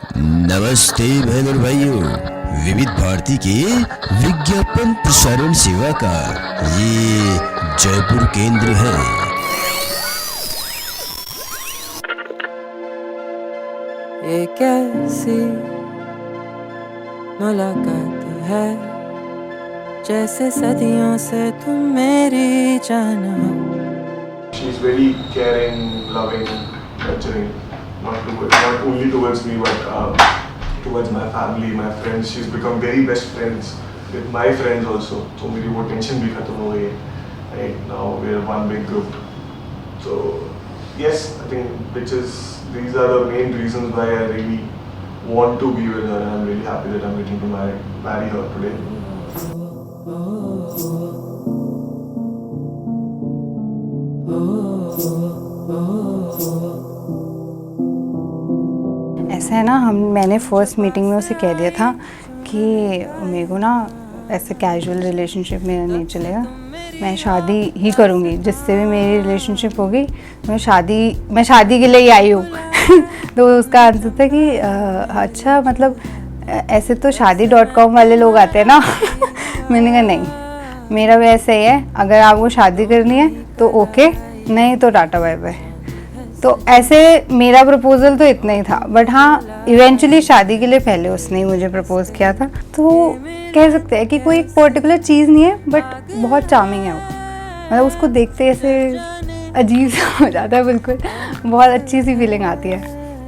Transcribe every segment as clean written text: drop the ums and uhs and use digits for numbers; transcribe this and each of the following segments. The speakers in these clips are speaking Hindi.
नमस्ते बहन और भाइयों, विविध भारती के विज्ञापन प्रसारण सेवा का ये जयपुर केंद्र है। ये कैसी मुलाकात है, जैसे सदियों से तुम मेरी जान हो। She's very caring, loving, nurturing, not only towards me but towards my family, my friends. She's become very best friends with my friends also. So मेरी वो tension भी खत्म हो गई है. Right now we're one big group. So yes, I think these are the main reasons why I really want to be with her, and I'm really happy that I'm getting to marry her today. ऐसा है ना, मैंने फर्स्ट मीटिंग में उसे कह दिया था कि मेरे को ना ऐसे कैजुअल रिलेशनशिप मेरा नहीं चलेगा, मैं शादी ही करूँगी। जिससे भी मेरी रिलेशनशिप होगी मैं शादी के लिए ही आई हूँ। तो उसका आंसर था कि अच्छा, मतलब ऐसे तो शादी.com वाले लोग आते हैं ना। मैंने कहा नहीं, मेरा भी ऐसा ही है, अगर आपको शादी करनी है तो ओके, नहीं तो टाटा बाय बाय। तो ऐसे मेरा प्रपोजल तो इतना ही था, बट हाँ इवेंचुअली शादी के लिए पहले उसने ही मुझे प्रपोज किया था। तो कह सकते हैं कि कोई एक पर्टिकुलर चीज़ नहीं है, बट बहुत चार्मिंग है वो। मतलब उसको देखते ऐसे अजीब सा हो जाता है, बिल्कुल बहुत अच्छी सी फीलिंग आती है।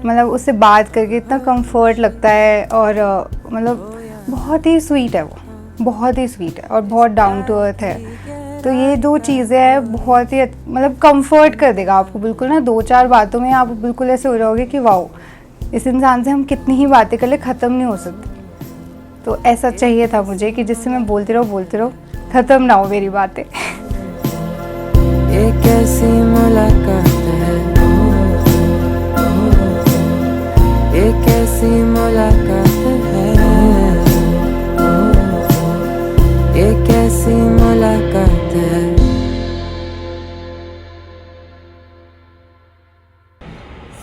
मतलब उससे बात करके इतना कंफर्ट लगता है, और मतलब बहुत ही स्वीट है वो, बहुत ही स्वीट है और बहुत डाउन टू अर्थ है। तो ये दो चीज़ें हैं, बहुत ही मतलब कंफर्ट कर देगा आपको बिल्कुल ना। 2-4 बातों में आप बिल्कुल ऐसे हो जाओगे कि वाओ, इस इंसान से हम कितनी ही बातें कर ले, ख़त्म नहीं हो सकती। तो ऐसा चाहिए था मुझे कि जिससे मैं बोलती रहो, ख़त्म ना हो मेरी बातें। एक ऐसी मुलाकात है, एक ऐसी मुलाकात है, एक ऐसी मुलाकात है।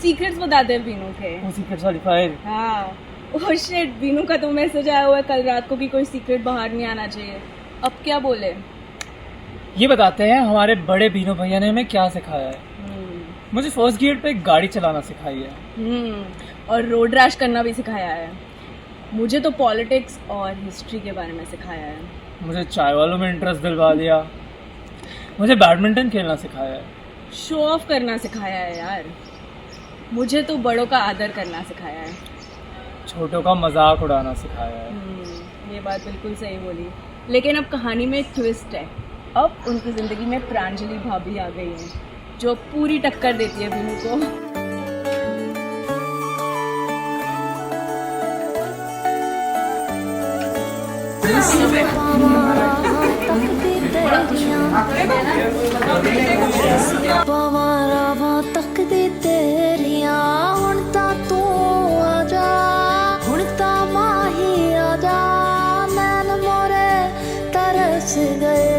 सीक्रेट्स बताते हैं बीनू के। वो सीक्रेट्स वाली फाइल। हाँ, ओह शिट, बीनू का तो मैसेज आया हुआ है कल रात को कि कोई सीक्रेट बाहर नहीं आना चाहिए। अब क्या बोले? ये बताते हैं हमारे बड़े बीनू भैया ने हमें क्या सिखाया है। मुझे फर्स्ट गियर पे गाड़ी चलाना सिखाई है, और रोड रैश करना भी सिखाया है। मुझे तो पॉलिटिक्स और हिस्ट्री के बारे में सिखाया है। मुझे चाय वालों में इंटरेस्ट दिलवा दिया, मुझे बैडमिंटन खेलना सिखाया है, शो ऑफ करना सिखाया है यार। मुझे तो बड़ों का आदर करना सिखाया है, छोटों का मजाक उड़ाना सिखाया है। ये बात बिल्कुल सही बोली। लेकिन अब कहानी में एक ट्विस्ट है। अब उनकी ज़िंदगी में प्रांजलि भाभी आ गई हैं, जो पूरी टक्कर देती है बीनू को। तकदी तेरियां हुण तां तू आजा, हुण तां माही आजा, नैन मोरे तरस गए,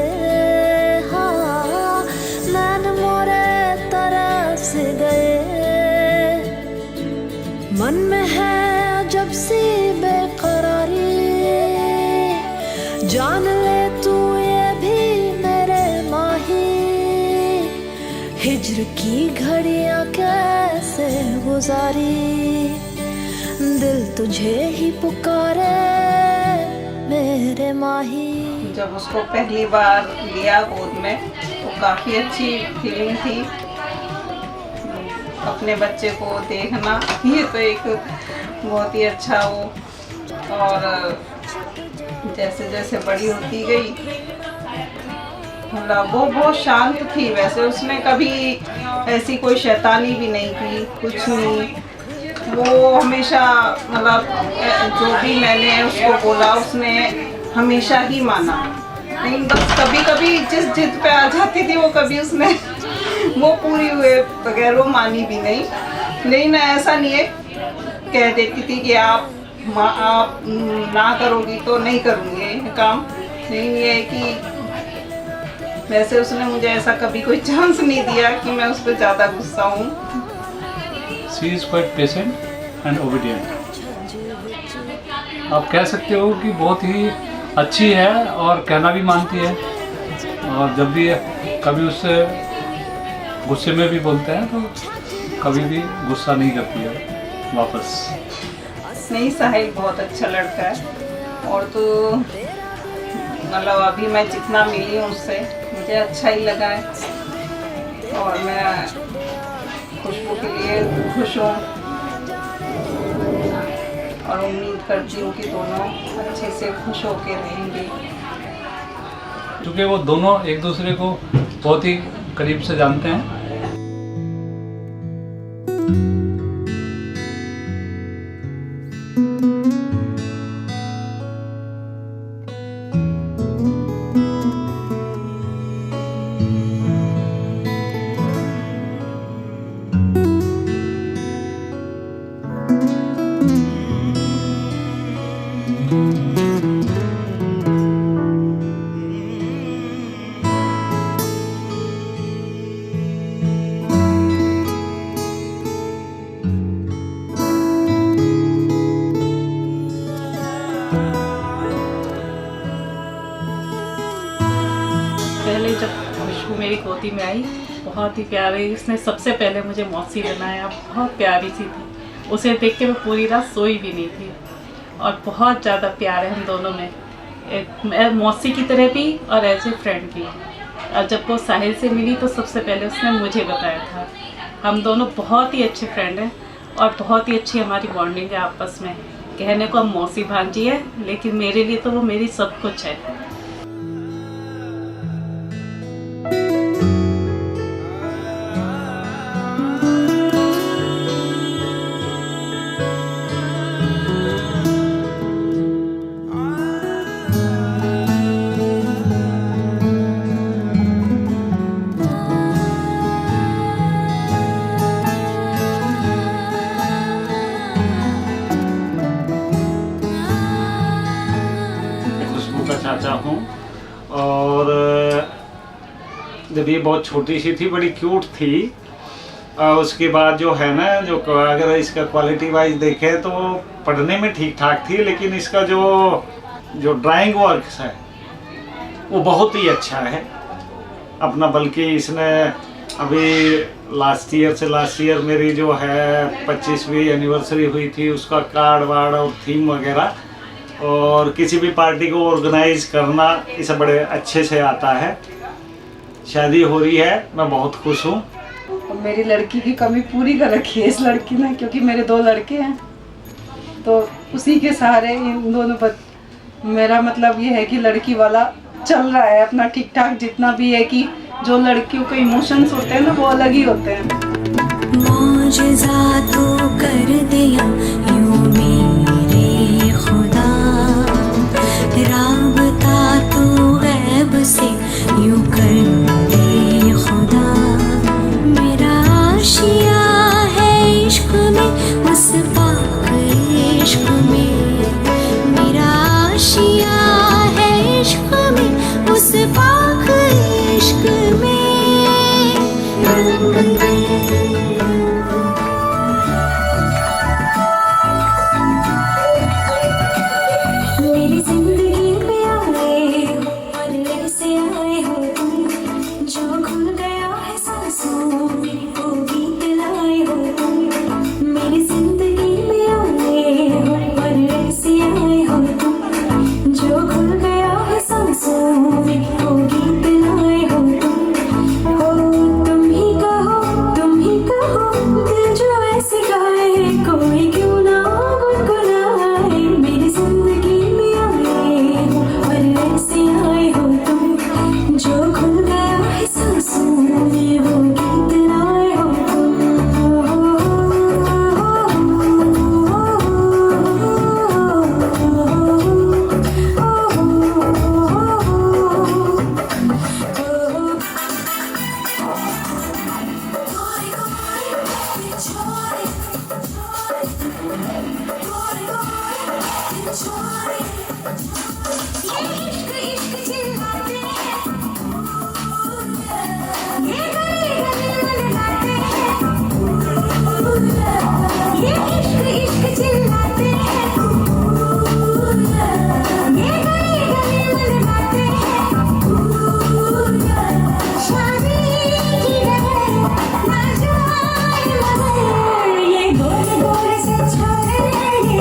हाँ नैन मोरे तरस गए। मन में है अजब सी बेकरारी, जान ले तू ये भी मेरे माही। हिज्र की घड़ियां कैसे गुजारी, दिल तुझे ही पुकारे मेरे माही। जब उसको पहली बार लिया गोद में तो काफ़ी अच्छी फीलिंग थी। अपने बच्चे को देखना ये तो एक बहुत ही अच्छा वो, और जैसे जैसे बड़ी होती गई मतलब वो बहुत शांत थी। वैसे उसने कभी ऐसी कोई शैतानी भी नहीं की, कुछ नहीं। वो हमेशा मतलब जो भी मैंने उसको बोला उसने हमेशा ही माना। नहीं बस कभी कभी जिस जिद पे आ जाती थी वो कभी उसने वो पूरी हुए बगैर वो मानी भी नहीं। लेकिन ऐसा नहीं है, कह देती थी कि आप ना करोगी तो नहीं करूँगी ये काम। लेकिन ये है कि वैसे उसने मुझे ऐसा कभी कोई चांस नहीं दिया कि मैं उस पर ज़्यादा गुस्सा हूँ। She is quite patient and obedient. आप कह सकते हो कि बहुत ही अच्छी है और कहना भी मानती है, और जब भी कभी उससे गुस्से में भी बोलते हैं तो कभी भी गुस्सा नहीं करती है वापस। नहीं, साहिल बहुत अच्छा लड़का है, और तो मतलब अभी मैं जितना मिली हूँ उससे मुझे अच्छा ही लगा है, और मैं खुशबू के लिए खुश हूँ और उम्मीद करती हूँ कि दोनों अच्छे से खुश होकर रहेंगे। क्योंकि वो दोनों एक दूसरे को बहुत ही करीब से जानते हैं। पहले जब खुशबू मेरी गोदी में आई, बहुत ही प्यारी, उसने सबसे पहले मुझे मौसी बनाया, बहुत प्यारी सी थी। उसे देख के मैं पूरी रात सोई भी नहीं थी, और बहुत ज़्यादा प्यार है हम दोनों में, एक मौसी की तरह भी और एज ए फ्रेंड भी। और जब वो साहिल से मिली तो सबसे पहले उसने मुझे बताया था। हम दोनों बहुत ही अच्छे फ्रेंड हैं और बहुत ही अच्छी हमारी बॉन्डिंग है आपस में। कहने को हम मौसी भांजी है, लेकिन मेरे लिए तो वो मेरी सब कुछ है। चाचा हूँ, और जब ये बहुत छोटी सी थी, बड़ी क्यूट थी। उसके बाद जो है ना, जो अगर इसका क्वालिटी वाइज देखें तो पढ़ने में ठीक ठाक थी, लेकिन इसका जो ड्राइंग वर्क है वो बहुत ही अच्छा है अपना। बल्कि इसने अभी लास्ट ईयर मेरी जो है 25वीं एनिवर्सरी हुई थी, उसका कार्ड वार्ड और थीम वगैरह, और किसी भी पार्टी को ऑर्गेनाइज करना इसे बड़े अच्छे से आता है। शादी हो रही है, मैं बहुत खुश हूँ। मेरी लड़की की कमी पूरी कर रखी है इस लड़की ने, क्योंकि मेरे 2 लड़के हैं, तो उसी के सहारे इन दोनों पर मेरा मतलब ये है कि लड़की वाला चल रहा है अपना ठीक ठाक। जितना भी है कि जो लड़कियों के इमोशंस होते हैं ना, वो अलग ही होते हैं। मौजज़ा तो कर दिया यूं मेरे खुदा, राबता तो गैब से यूं कर दे खुदा। मेरा आशिया है इश्क में, उस पाक इश्क में। मेरा आशिया है इश्क में, उस पाक इश्क में। मेरी जिंदगी में आए हो और ऐसे आए हो तुम, जो खुल गया है सांसों में वो गीत लाए हो तुम। मेरी जिंदगी में आए हो और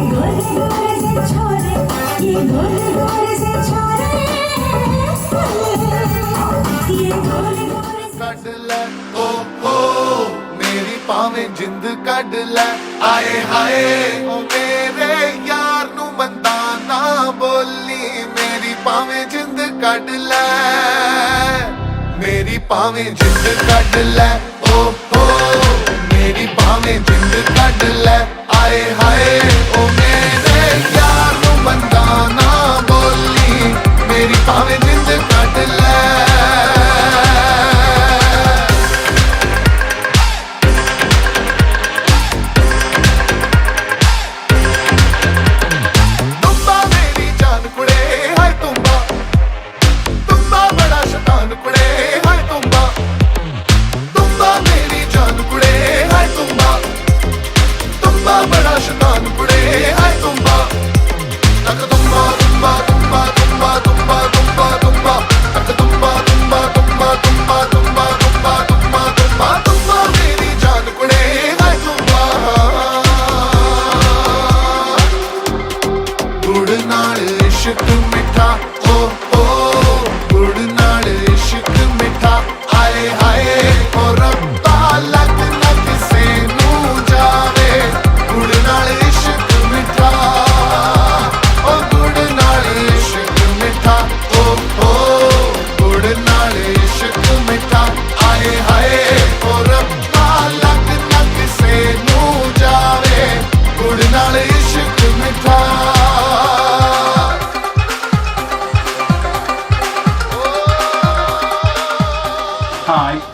गोरे गोरे से छोरे, ये गोरे गोरे से छोरे, ये गोरे गोरे से ਕੱਢ ਲੈ ਓ ਹੋ ਮੇਰੀ ਭਾਵੇਂ ਜਿੰਦ ਕੱਢ ਲੈ ਆਏ ਹਾਏ ਓ ਮੇਰੇ ਯਾਰ ਨੂੰ ਮੰਦਾ ਨਾ ਬੋਲੀ ਮੇਰੀ ਭਾਵੇਂ ਜਿੰਦ ਕੱਢ ਲੈ ਮੇਰੀ ਭਾਵੇਂ ਜਿੰਦ ਕੱਢ ਲੈ ਓ ਹੋ ਮੇਰੀ ਭਾਵੇਂ ਜਿੰਦ ਕੱਢ ਲੈ ਆਏ ਹਾਏ ਓ ਮੇਰੇ ਯਾਰ ਨੂੰ ਮੰਦਾ ਨਾ ਬੋਲੀ ਮੇਰੀ ਭਾਵੇਂ ਜਿੰਦ ਕੱਢ ਲੈ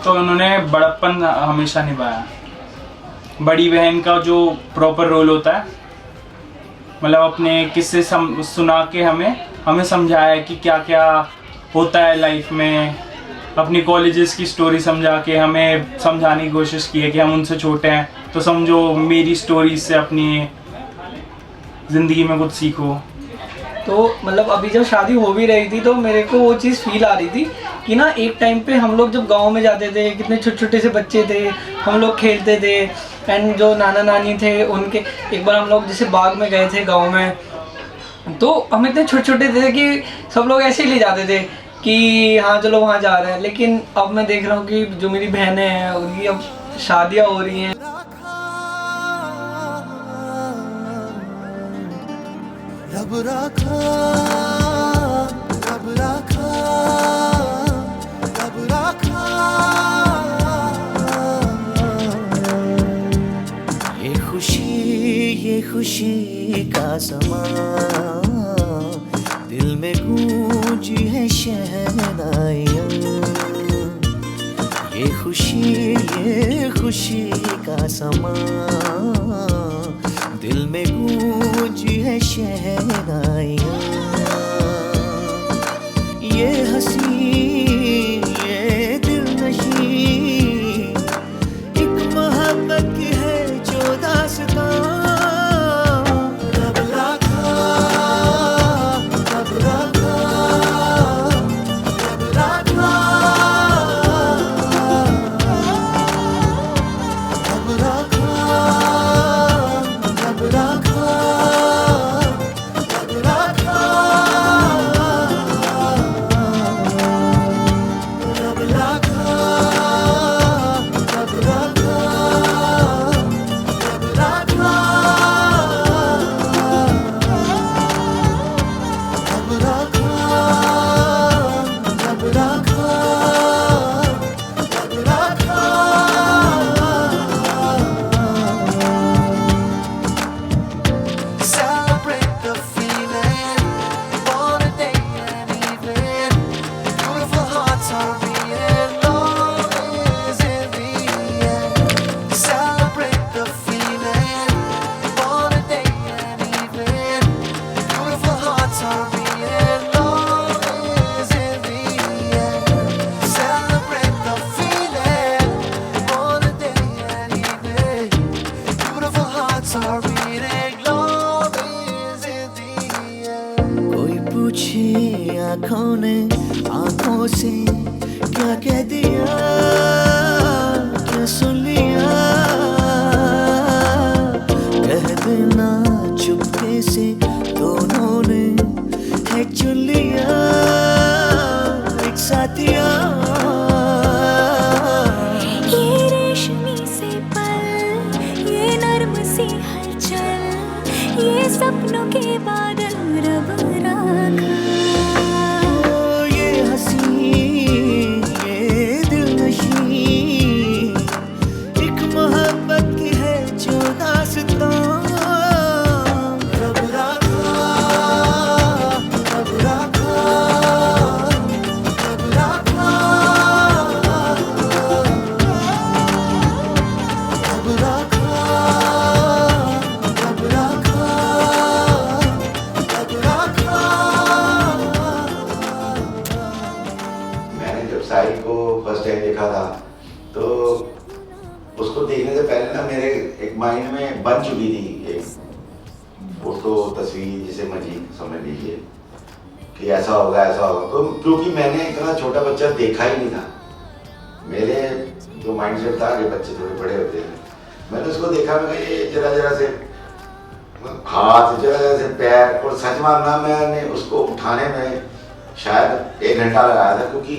तो उन्होंने बड़प्पन हमेशा निभाया। बड़ी बहन का जो प्रॉपर रोल होता है, मतलब अपने किस्से सुना के हमें समझाया कि क्या क्या होता है लाइफ में। अपनी कॉलेजेस की स्टोरी समझा के हमें समझाने की कोशिश की है कि हम उनसे छोटे हैं तो समझो मेरी स्टोरी से अपनी ज़िंदगी में कुछ सीखो। तो मतलब अभी जब शादी हो भी रही थी तो मेरे को वो चीज़ फील आ रही थी कि ना एक टाइम पे हम लोग जब गांव में जाते थे, कितने छोटे छोटे से बच्चे थे, हम लोग खेलते थे। एंड जो नाना नानी थे उनके, एक बार हम लोग जैसे बाग में गए थे गांव में, तो हम इतने छोटे छोटे थे कि सब लोग ऐसे ही ले जाते थे कि हाँ चलो वहाँ जा रहे हैं। लेकिन अब मैं देख रहा हूँ कि जो मेरी बहनें हैं उनकी अब शादियाँ हो रही हैं। रब राखा रब राखा रब राखा ये खुशी का समा दिल में गूंजी है शहनाइयाँ। ये खुशी का समा दिल में गूंजी है शहनाइयाँ। ये हंसी ये दिलनशी एक मोहब्बत की है जो दास्तां। रब राखा रब राखा रब राखा रब राखा रब राखा रब राखा रब राखा रब राखा रब राखा रब राखा रब राखा रब राखा। Celebrate the feeling, born a day and evening. Beautiful hearts are beating, love is in the air. Celebrate the feeling, born a day and evening. Beautiful hearts are beating, love is in the air. Celebrate the feeling, born a day and evening. Beautiful hearts are beating, love is in the air. कोई पूछे आँखों ने आँखों से क्या कह दिया, क्या सुन लिया, कह देना अपना चुपके से दोनों ने है चुन लिया एक साथिया। ये रेशमी से पल, ये नर्म सी हलचल, ये सपनों के बादल रब रखा। ये हंसी ये दिलनशी एक मोहब्बत की है जो दास्तां। रब रखा, रब रखा, रब रखा, रब रखा, रब रखा, रब रखा। मैंने जब साहिल को फर्स्ट टाइम देखा था तो उसको देखने से पहले ना मेरे एक माइंड में बन चुकी थी एक फोटो तस्वीर, जिसे मजीद समझ लीजिए कि ऐसा होगा ऐसा होगा। तो क्योंकि मैंने इतना छोटा बच्चा देखा ही नहीं था, मेरे जो माइंड सेट था कि बच्चे थोड़े बड़े होते हैं, मैंने उसको देखा, मैं ये जरा जरा से हाथ जरा जरा से पैर, और सच मानना मैंने उसको उठाने में शायद 1 घंटा लगाया था, क्योंकि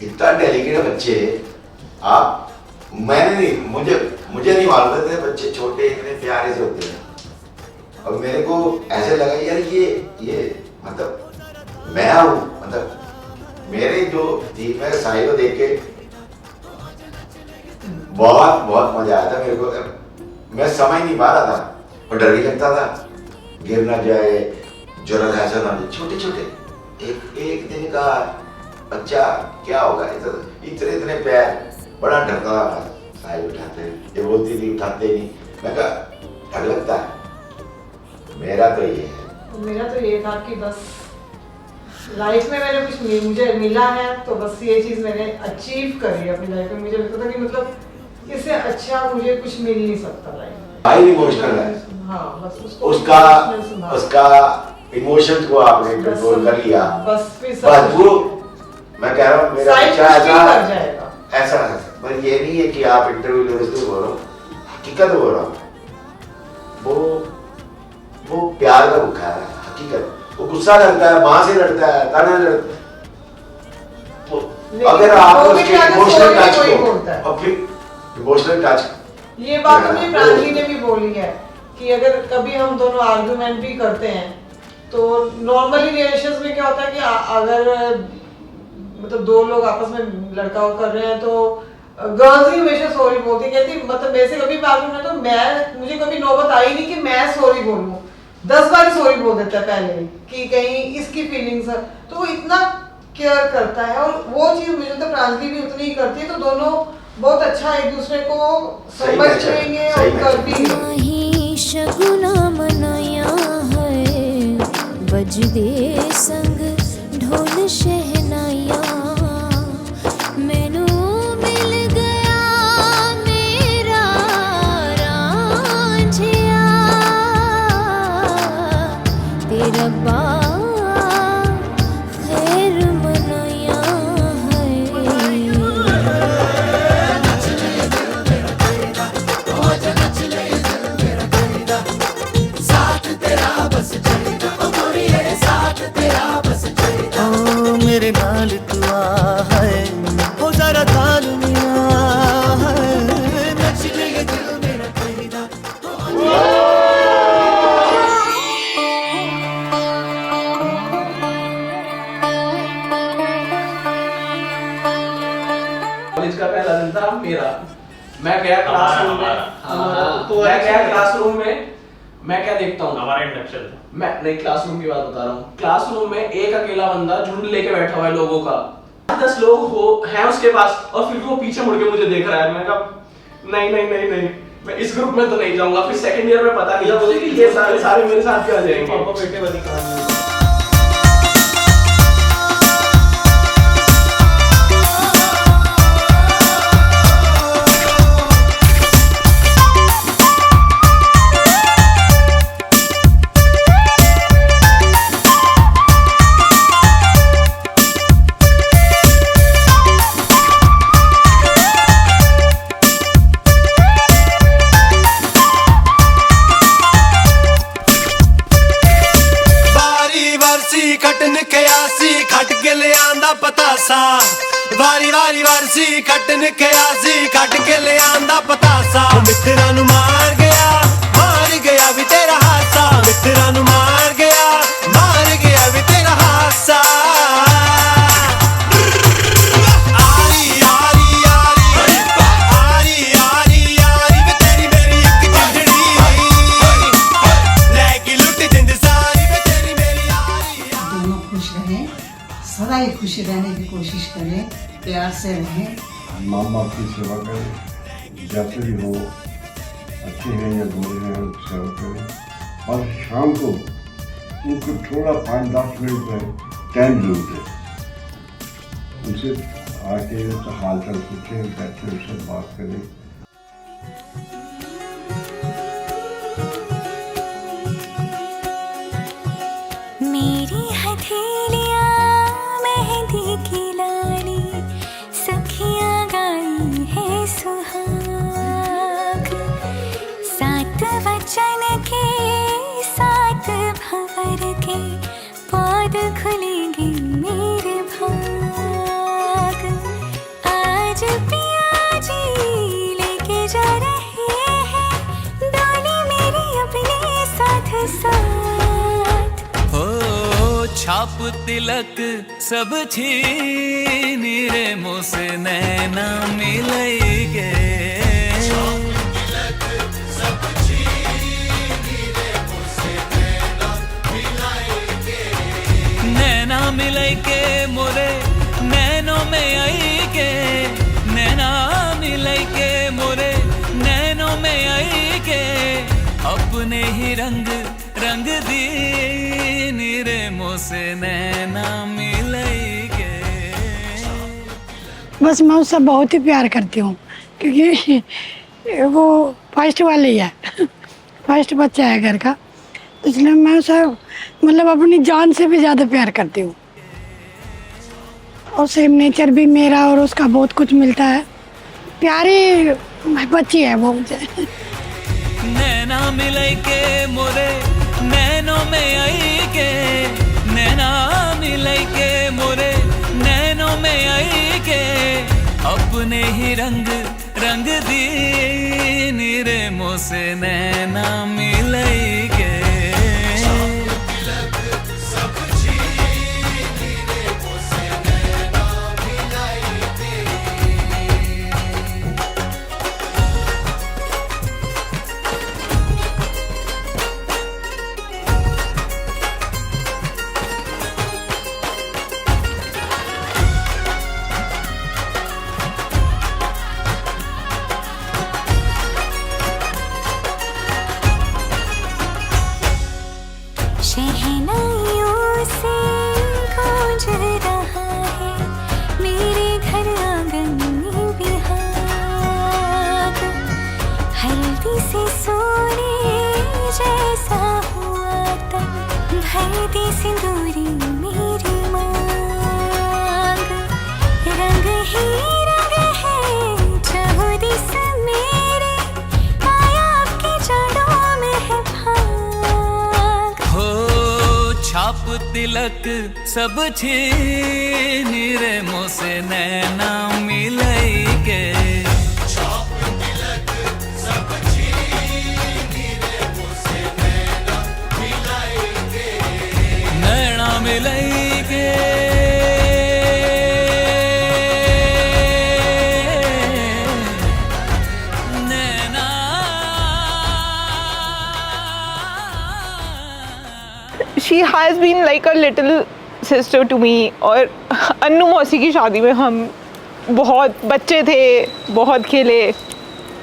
इतना डेलिकेट बच्चे आप, मैंने नहीं, मुझे नहीं मालूम था बच्चे छोटे इतने प्यारे से होते हैं। और मेरे को ऐसे लगा यार ये मतलब मैं हूँ, मतलब मेरे जो थी, मैं साहिल को देख के बहुत बहुत मजा आया था मेरे को। मैं समझ नहीं पा रहा था और डर भी लगता था गिर ना जाए, जरा ऐसा ना जाए। छोटे छोटे एक दिन का बच्चा क्या होगा, इतने इतने पैर, बड़ा डरता था। साहिल उठाते ये बोलती थी उठाते नहीं, मैं कहा डर लगता है। मेरा तो ये है, मेरा तो ये था कि बस लाइफ में मैंने कुछ मुझे मिला है तो बस ये चीज़ मैंने अचीव करी अपनी लाइफ में। मुझे लगता था कि मतलब इससे अच्छा मुझे कुछ मिल नहीं सकता लाइफ में। भाई इमोशनल है, हाँ बस उसका इमोशंस को आपने कंट्रोल कर लिया, बस वो मैं कह रहा हूँ मेरा बच्चा ऐसा पर ये नहीं है कि आप इंटरव्यू से बोल रहा हो, हकीकत बोल रहा हूँ। वो प्यार का भूखा है, हकीकत। वो गुस्सा करता है, माँ से लड़ता है, ताना लड़ता है। अगर आप उसके इमोशनल टच को, और फिर इमोशनल टच, ये बात हमें प्रांजलि ने भी बोली है कि अगर कभी हम दोनों आर्गुमेंट भी करते हैं तो नॉर्मली रिलेशंस में क्या होता है कि अगर मतलब दो लोग आपस में लड़का कर रहे हैं तो गर्ल्स ही हमेशा सॉरी बोलती है, कहती मतलब मेरे से कभी बात नहीं, तो मुझे कभी नौबत आई नहीं कि मैं सॉरी बोलूं, 10 बार सॉरी बोल देता है पहले ही कि कहीं इसकी फीलिंग्स है। तो वो इतना केयर करता है और वो चीज मुझे तो प्रांजलि भी उतनी ही करती है, तो दोनों बहुत अच्छा एक दूसरे को समझ लेंगे और कर भी नहीं शगुना मनाया है, बज दे संग ढोल शहनाया, मैनू मिल गया मेरा रांझिया, तेरा बा खैर मनाया मेरे नाल तू आ है, हो जरा ताल मिया है, नच ले ये दिल मेरा कहना। कॉलेज का पहला दिन था मेरा, मैं गया क्लासरूम में, तो मैं गया क्लासरूम में, मैं क्या देखता हूँ, हमारा इंडक्शन, मैं नहीं क्लासरूम की बात बता रहा हूँ। क्लासरूम में एक अकेला बंदा झुंड लेके बैठा हुआ है लोगों का, 10 लोग हो हैं उसके पास, और फिर वो पीछे मुड़ के मुझे देख रहा है। मैं कहा नहीं नहीं नहीं नहीं, मैं इस ग्रुप में तो नहीं जाऊंगा। फिर सेकंड ईयर में पता नहीं मुझे कि ये सारे मेरे साथ क्या जाएंगे। पापा बेटे वाली कहानी। पतासा वारी वारी वारसी खटन के आसी खट के ले आंदा पतासा मित्रा नु मार गया भी तेरा हासा मित्रा नु मार गया भी तेरा हासा आरी आरी आरी आरी आरी आरी वे तेरी मेरी एक जिंदड़ी लेके लुट जिंद सारी वे तेरी मेरी आरी दोनों खुश रहें, सदा ही खुश रहने की कोशिश करें, प्यार से रहें। माँ बाप की सेवा करें, जैसे भी हो, अच्छे हैं या बुरे हैं उनकी सेवा करें। और शाम को उनको थोड़ा 5-10 मिनट में टाइम जरूर दें, उनसे आके उनका हाल चाल पूछें, बैठे उनसे बात करें। मेरी हथेलियाँ मेहंदी की लाली सखियाँ गाई है सुहाग सात वचन के सात भंवर के पौध खुलेंगे मेरे भाग आज पिया जी लेके जा रहे हैं डोली मेरी अपने साथ साथ हो छाप तिलक सब छीन रे मुँह से नैना मिलेंगे नैना मिलाई के मोरे नैनों में आई के नैना मिलाई के मोरे नैनों में आई के अपने ही रंग रंग दी रे मुँह से नैना मिलाई के। बस मैं उससे बहुत ही प्यार करती हूँ क्योंकि वो फर्स्ट वाली है फर्स्ट बच्चा है घर का, तो इसलिए मैं उसे मतलब अपनी जान से भी ज़्यादा प्यार करती हूँ। और सेम नेचर भी मेरा और उसका बहुत कुछ मिलता है, प्यारी बच्ची है वो मुझे। नैना मिलाई के मोरे नैनों में आई के नैना मिलाई के मोरे नैनों में आई के अपने ही रंग रंग दी रे मुँह से नैना मिलाई के। शहनाइयों से गूंज रहा है मेरे घर आंगन में बिहार हल्दी से सोने जैसा हुआ तब भर दी सिंदूरी मेरी मांग रंग ही रंग है चाहो दिस मेरे आया आपकी जड़ों में है भाग हो छाप तिलक सब छीन रे मुँह से नैना मिलाई के नैना मिलाई के She has been like a little sister to me. और अन्नू मौसी की शादी में हम बहुत बच्चे थे, बहुत खेले।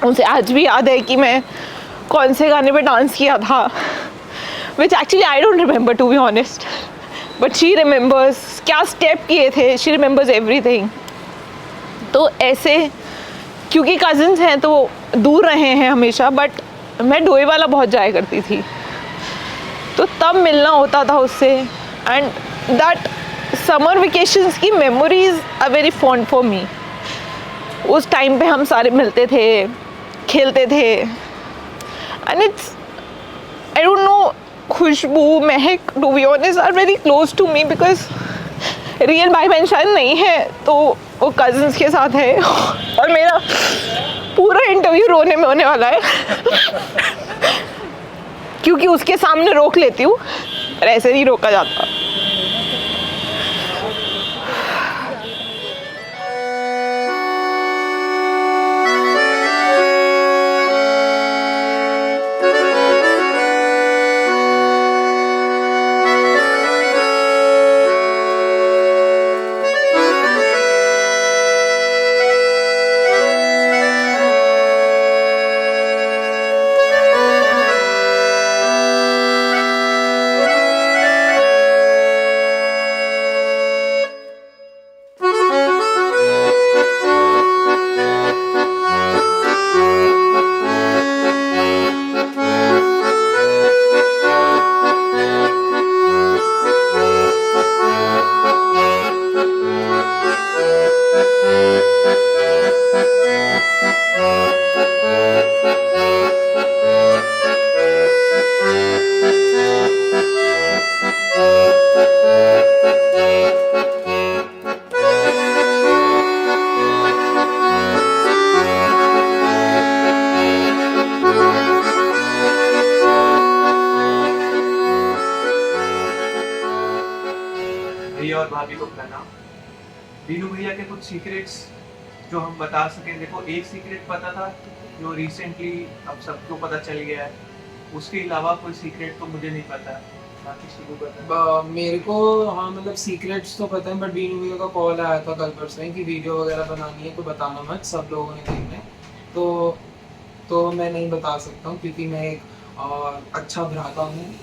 उनसे आज भी याद है कि मैं कौन से गाने पे डांस किया था, which actually I don't remember to be honest, but she remembers क्या स्टेप किए थे, she remembers everything. तो ऐसे क्योंकि कज़न्स हैं तो दूर रहे हैं हमेशा, बट मैं डोईवाला बहुत जाया करती थी तो तब मिलना होता था उससे। एंड दैट समर वेकेशंस की memories are very fond for me. उस टाइम पे हम सारे मिलते थे, खेलते थे and it's I don't know, Khushboo, Mehak to be honest are very close to me because real भाई बहन शायद नहीं है तो वो कजिन्स के साथ है। और मेरा पूरा इंटरव्यू रोने में होने वाला है क्योंकि उसके सामने रोक लेती हूँ और ऐसे नहीं रोका जाता। भैया और भाभी को प्रणाम। बीनू भैया के कुछ सीक्रेट्स जो हम बता सकें। देखो, एक सीक्रेट पता था जो रिसेंटली अब सबको पता चल गया है, उसके अलावा कोई सीक्रेट तो मुझे नहीं पता। बाकी शुरू बता। मेरे को हाँ मतलब सीक्रेट्स तो पता है, बट बीनू भैया का कॉल आया था कल परसों में कि वीडियो वगैरह बनानी है तो बताना मत, सब लोगों ने देखना है। तो मैं नहीं बता सकता हूँ क्योंकि मैं एक अच्छा भ्राता हूँ।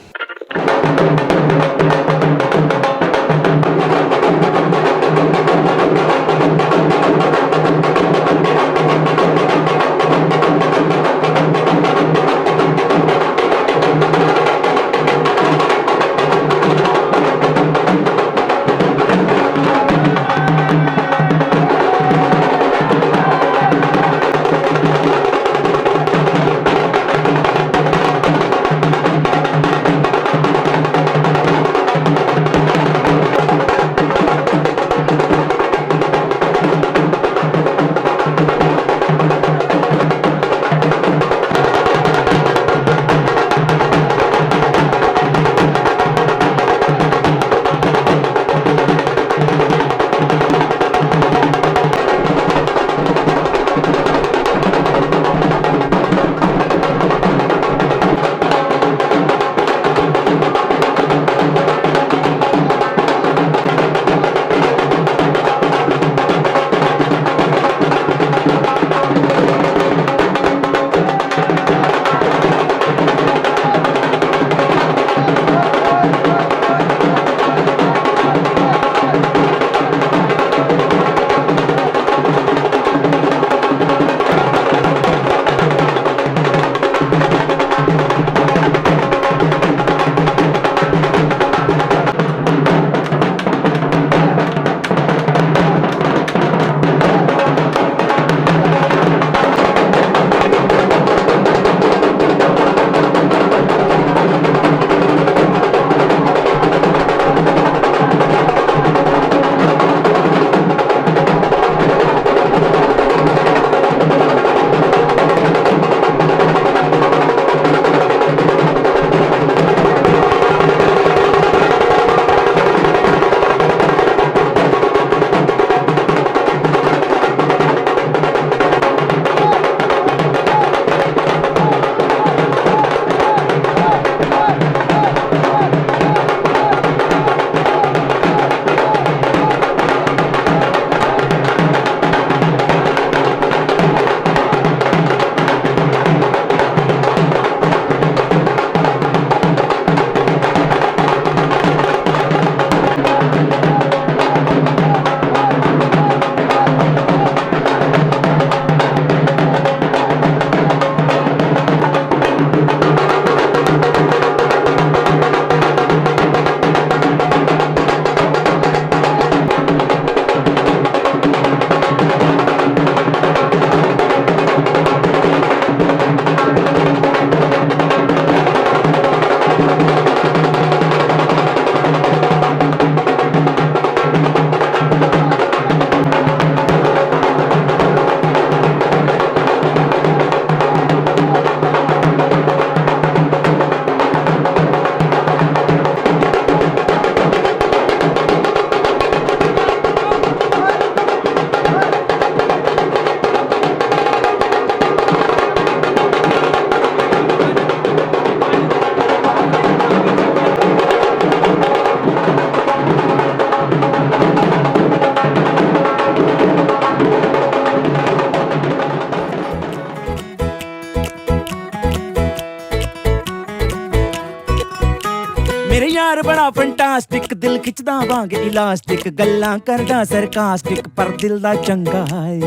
मेरे यार बड़ा फंटास्टिक दिल खिचदा वांग इलास्टिक गल्लां करदा सरकास्टिक पर दिल दा चंगा है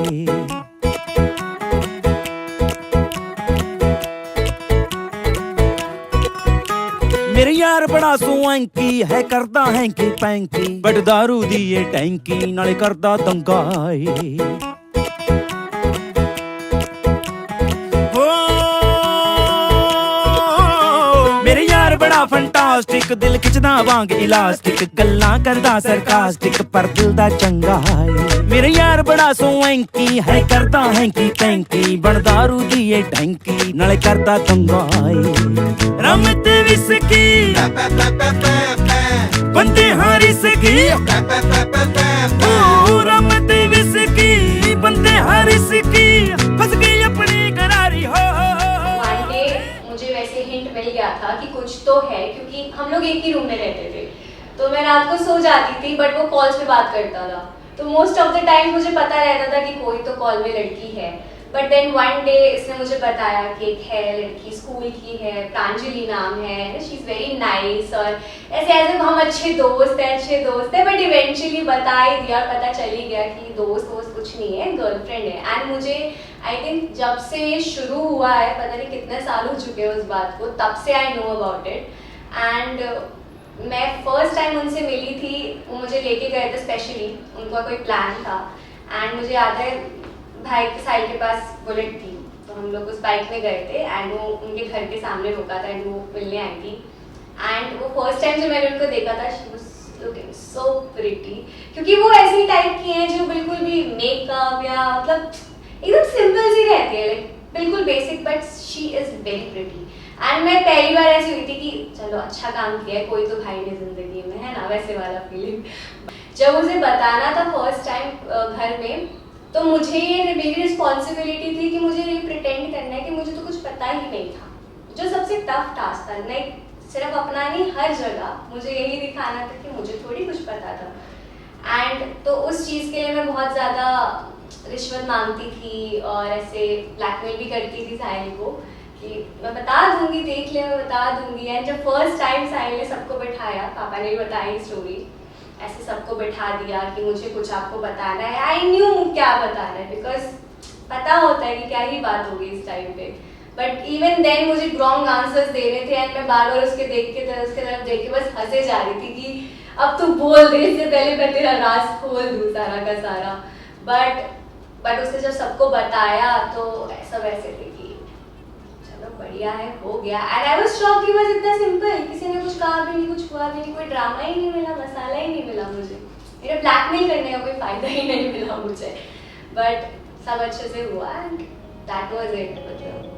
मेरे यार बड़ा सोएंकी है करदा हैंकी पैंकी बट दारू दी ये टैंकी नाले करदा दंगा मेरे यार बड़ा फंटास्टिक दिल खिचदा वांग इलास्टिक गल्लां करदा सरकास्टिक पर दिल दा चंगा है मेरे यार बड़ा सोएंकी है करदा हैंकी पैंकी बट दारू दी ये टैंकी नाले करदा दंगा रम ते विस्की बंदे हारी सकी रम ते विस्की बंदे हारी सकी फंस गई अपनी करारी हो मुझे वैसे हिंट मिल गया था कि कुछ तो है क्योंकि हम लोग एक ही रूम में रहते थे तो मैं रात को सो जाती थी बट वो कॉल्स पे बात करता था तो मोस्ट ऑफ द टाइम मुझे पता रहता था कि कोई तो कॉल में लड़की है बट देन वन डे इसने मुझे बताया कि एक है लड़की स्कूल की है प्रांजलि नाम है शी इज़ वेरी नाइस और ऐसे ऐसे हम अच्छे दोस्त हैं बट इवेंचुअली बता ही दिया और पता चल ही गया कि दोस्त कुछ नहीं है गर्लफ्रेंड है एंड मुझे आई थिंक जब से ये शुरू हुआ है पता नहीं कितने साल हो चुके हैं उस बात को तब से I know about it and मैं फर्स्ट टाइम उनसे मिली थी वो मुझे लेके गए थे स्पेशली उनका कोई प्लान था एंड मुझे याद है भाई के साइड के पास बुलेट थी तो हम लोग उस बाइक में गए थे एंड वो उनके घर के सामने रुका था एंड वो मिलने आई थी एंड वो फर्स्ट टाइम जो मैंने उनको देखा था she was looking so pretty क्योंकि वो ऐसी टाइप की हैं जो बिल्कुल भी मेकअप या मतलब एकदम सिंपल सी रहती है लाइक बिल्कुल basic but she is very pretty and मैं पहली बार ऐसी हुई थी कि चलो अच्छा काम किया है कोई तो भाई ने जिंदगी में है ना वैसे वाला फीलिंग जब उसे बताना था फर्स्ट टाइम घर में तो मुझे ये मेरी रिस्पॉन्सिबिलिटी थी कि मुझे ये प्रिटेंड करना है कि मुझे तो कुछ पता ही नहीं था जो सबसे टफ टास्क था नहीं सिर्फ अपना नहीं हर जगह मुझे यही दिखाना था कि मुझे थोड़ी कुछ पता था एंड तो उस चीज़ के लिए मैं बहुत ज़्यादा रिश्वत मांगती थी और ऐसे ब्लैकमेल भी करती थी साहिल को कि मैं बता दूंगी देख ले मैं बता दूंगी एंड जब फर्स्ट टाइम साहिल ने सबको बिठाया पापा ने भी बताई स्टोरी ऐसे सबको बिठा दिया कि मुझे कुछ आपको बताना है आई न्यू क्या बताना है बिकॉज पता होता है कि क्या ही बात होगी इस टाइम पे बट इवन देन मुझे रॉन्ग आंसर्स दे रहे थे एंड मैं बार बार उसके तरफ देख के बस हंसे जा रही थी कि अब तू बोल दे इससे पहले मैं तेरा राज खोल दूँ सारा का सारा बट उसने जब सबको बताया तो ऐसा वैसे थे कि चलो बढ़िया है हो गया एंड आई वाज शॉक्ड कि बस इतना सिंपल किसी ने कुछ कहा भी नहीं कुछ हुआ भी नहीं कोई ड्रामा ही नहीं मिला मसाला ही नहीं मिला मुझे मेरा ब्लैकमेल करने का कोई फायदा ही नहीं मिला मुझे बट सब अच्छे से हुआ एंड दैट वाज इट मतलब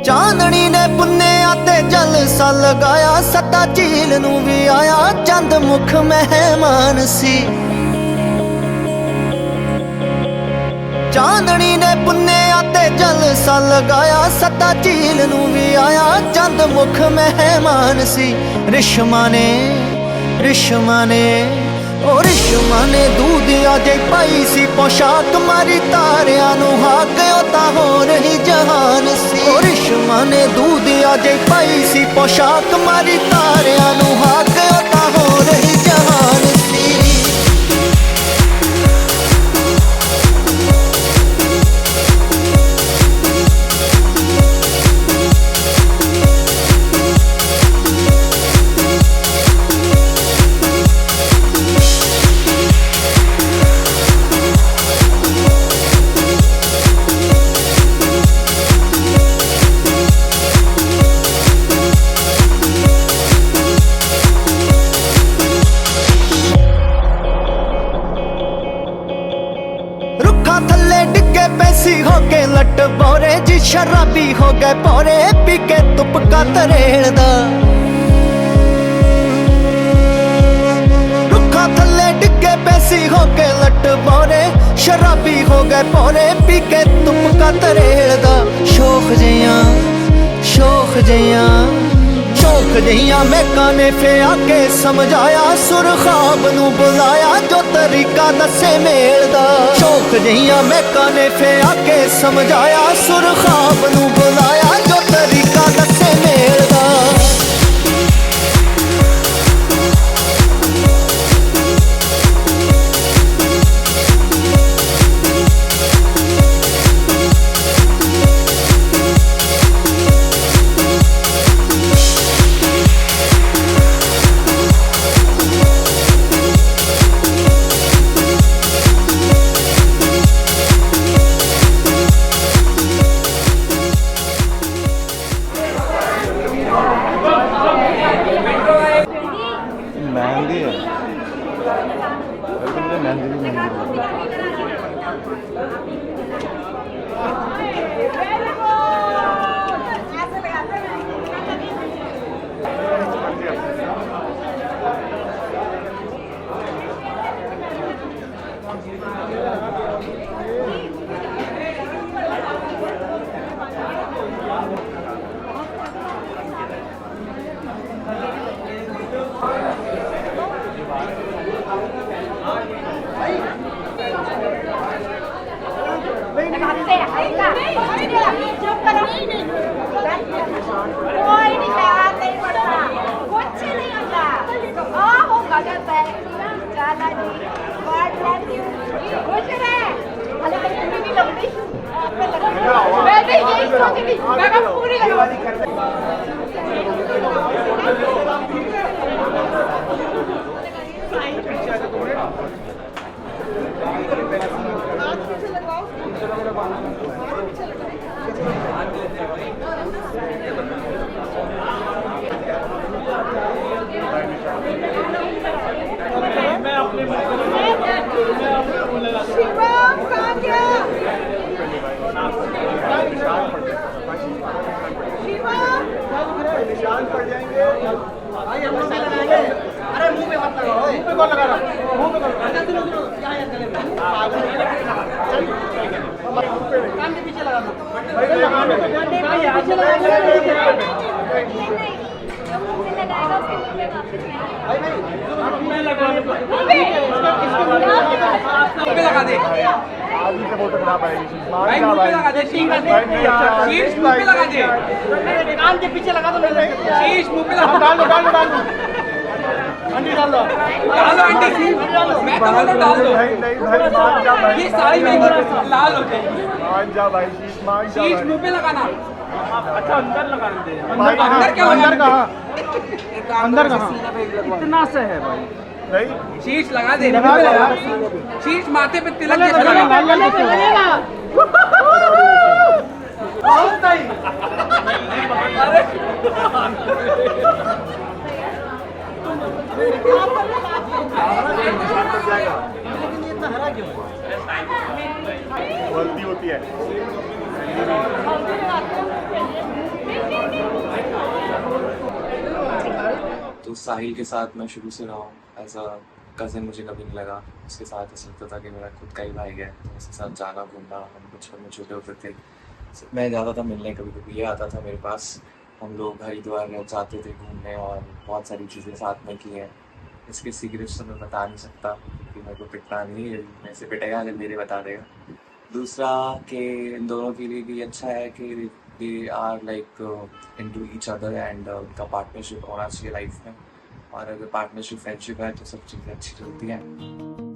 चांदनी ने पुन्नेया ते जलसा लगाया सदा झील नू भी आया चंद मुख मेहमान सी चांदनी ने पुन्नेया ते जलसा लगाया सदा झील नू भी आया चंद मुख मेहमान सी रिश्मा ने ओ रिश्मा ने दूधिया जे पाई सी पोशाक मारी तारिया नू हाक ओता हो रही जहान सी ओ रिश्मा ने दूधिया जे पाई सी पोशाक मारी तारिया नू हाक ओता हो रही जहान सी हो के लट बोरे जी शराबी हो गए पोरे पी के तुपका तरेड़दा रुखा थले डिगे पैसी हो के लट बोरे शराबी हो गए पोरे पी के तुपका तरेड़दा शोख जियां शौक जहिया मैं काने फे आके समझाया सुर ख्वाब नू बुलाया जो तरीका दसे मेल दा शौक जहिया मैं काने फे आके समझाया सुर ख्वाब नू बुलाया जो तरीका दसे मेल दा मेहंदी है मेहंदी निशान पड़ जाएंगे भाई हम लोग लगाएंगे अरे मुंह पे मत लगाओ मुंह पे कौन लगा रहा मुंह पे कौन लगा सुनो सुनो यहां यहां गले में कान के पीछे लगा दो भाई लगाने तो ध्यान नहीं भाई पीछे लगा दो भाई भाई मैं लगा दो इसको लगा दे आदमी से फोटो खराब आएगी भाई मुंह पे लगा दे शीश मुंह पे लगा दे कान के पीछे लगा दो शीश मुंह पे लगा डाल दो अंडी डाल दो अंडी मैं तो बोलो डाल दो नहीं भाई मान जा भाई ये सारी मैंगो लाल हो जाएगी मान जा भाई शीश मुंह पे लगाना अच्छा अंदर लगाने दे अंदर क्या अंदर कहां अंदर कहां इतना से है भाई नहीं शीश लगा दे शीश माथे पे तिलक जैसा लगेगा बहुत सही अरे इतना हरा क्यों गलती होती है तो साहिल के साथ मैं शुरू से रहा हूँ एज अ कज़न मुझे कभी नहीं लगा उसके साथ ऐसा लगता था कि मेरा खुद का ही भाई है उसके साथ जाना घूमना हम बचपन में छोटे होते थे मैं जाता था मिलने कभी कभी ये आता था मेरे पास हम लोग हरिद्वार जाते थे घूमने और बहुत सारी चीज़ें साथ में की हैं इसके सीक्रेट्स तो मैं बता नहीं सकता कि मेरे को पिटना नहीं है मेरे से पिटेगा अगर मेरे बता देगा दूसरा कि इन दोनों के लिए भी अच्छा है कि they are like into each other and उनका पार्टनरशिप होना चाहिए लाइफ में और अगर पार्टनरशिप फ्रेंडशिप है तो सब चीज़ें अच्छी चलती हैं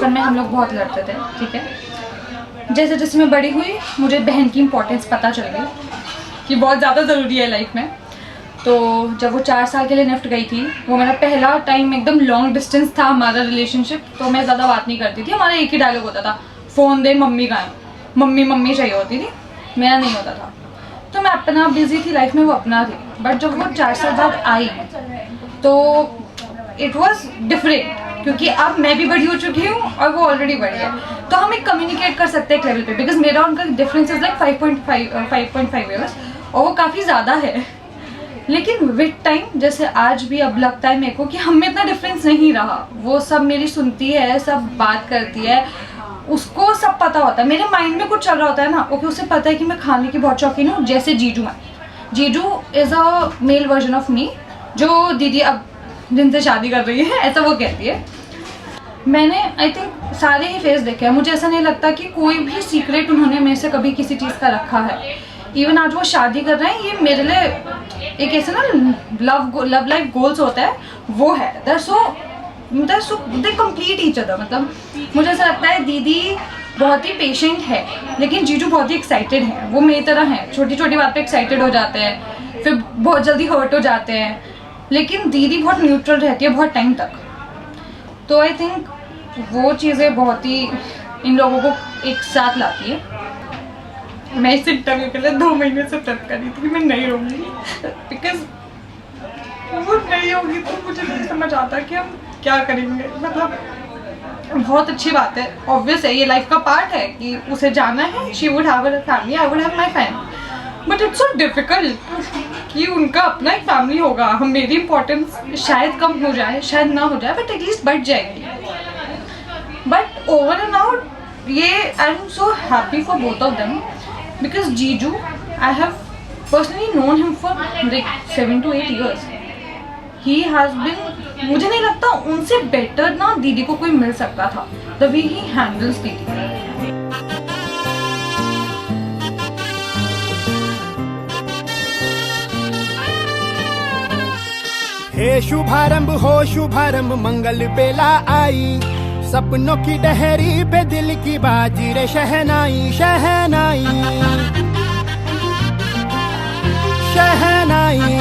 बचपन में हम लोग बहुत लड़ते थे, ठीक है। जैसे जैसे मैं बड़ी हुई मुझे बहन की इम्पोर्टेंस पता चल गई कि बहुत ज़्यादा ज़रूरी है लाइफ में। तो जब वो 4 साल के लिए निफ्ट गई थी, वो मेरा पहला टाइम एकदम लॉन्ग डिस्टेंस था हमारा रिलेशनशिप। तो मैं ज़्यादा बात नहीं करती थी, हमारा एक ही डायलॉग होता था, फ़ोन दे मम्मी का है, मम्मी मम्मी चाहिए होती थी, मेरा नहीं होता था। तो मैं अपना बिजी थी लाइफ में, वो अपना थी। बट जब वो 4 साल बाद आई तो इट वॉज डिफरेंट, क्योंकि अब मैं भी बड़ी हो चुकी हूँ और वो ऑलरेडी बड़ी है। तो हम एक कम्युनिकेट कर सकते हैं एक लेवल पे, बिकॉज मेरा उनका डिफरेंस इज लाइक 5.5 ईयर्स और वो काफ़ी ज़्यादा है। लेकिन विद टाइम जैसे आज भी अब लगता है मेरे को कि हम में इतना डिफरेंस नहीं रहा। वो सब मेरी सुनती है, सब बात करती है, उसको सब पता होता है। मेरे माइंड में कुछ चल रहा होता है ना, ओके, उसे पता है कि मैं खाने की बहुत शौकीन हूँ। जैसे जीजू है, जीजू is a male version of me, जो दीदी अब जिनसे शादी कर रही है ऐसा वो कहती है। मैंने आई थिंक सारे ही फेस देखे हैं, मुझे ऐसा नहीं लगता कि कोई भी सीक्रेट उन्होंने मेरे से कभी किसी चीज़ का रखा है। इवन आज वो शादी कर रहे हैं, ये मेरे लिए एक ऐसे ना लव लाइफ गोल्स होता है, वो है दे कंप्लीट ईच अदर। मतलब मुझे ऐसा लगता है दीदी बहुत ही पेशेंट है, लेकिन जीजू बहुत ही एक्साइटेड है। वो मेरी तरह है, छोटी छोटी बात पे एक्साइटेड हो जाते हैं, फिर बहुत जल्दी हर्ट हो जाते हैं, लेकिन दीदी बहुत न्यूट्रल रहती है बहुत टाइम तक। तो आई थिंक वो चीज़ें बहुत ही इन लोगों को एक साथ लाती है। मैं इस इंटरव्यू के लिए 2 महीने से प्रेप कर रही थी कि मैं नहीं रहूँगी, बिकॉज वो नहीं होगी तो मुझे नहीं समझ आता कि हम क्या करेंगे। मतलब बहुत अच्छी बात है, ऑब्वियस है, ये लाइफ का पार्ट है कि उसे जाना है। She would have a family, I would have my family, but it's so difficult कि उनका अपना एक फैमिली होगा। हम मेरी इंपॉर्टेंस शायद कम हो जाए, शायद ना हो जाए, बट एटलीस्ट बढ़ जाएगी। बट ओवर एंड आउट ये I am so happy for both of them, because जीजू I have personally known him for like 7 to 8 years. He has been, मुझे नहीं लगता उनसे बेटर ना दीदी को कोई मिल सकता था, द वे ही हैंडल्स दीदी। हे शुभारंभ हो शुभारंभ मंगल बेला आई, सपनों की डहरी पे दिल की बाजी रे शहनाई शहनाई शहनाई।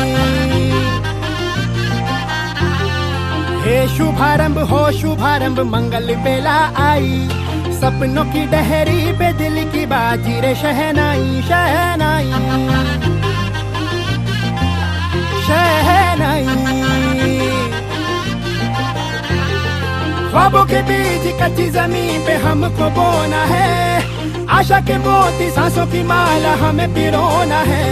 हे शुभारंभ हो शुभारंभ मंगल बेला आई, सपनों की डहरी पे दिल की बाजी रे शहनाई शहनाई शहनाई। ख्वाबों के बीज कच्ची जमीन पे हमको बोना है, आशा के मोती सांसों की माला हमें पिरोना है,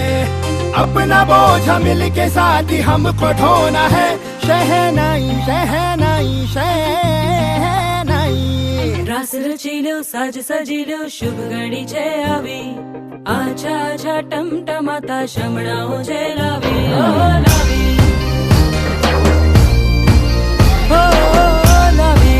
अपना बोझ मिल के साथ ही हमको ढोना है। शहनाई शहनाई शहनाई। रास रचिलो साज सजिलो शुभ घड़ी छे आवी, आछा आछा टमटमाता शमणाओ छे लावी ओ लावी ओ लावी।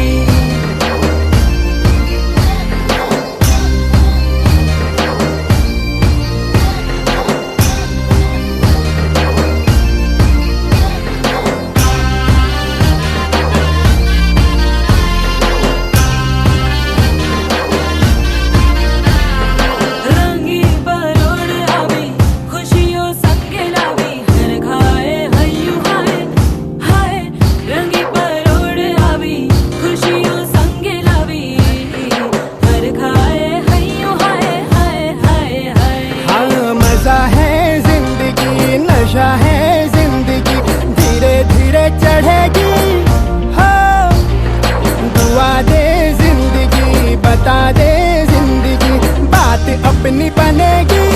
अपनी बनेगी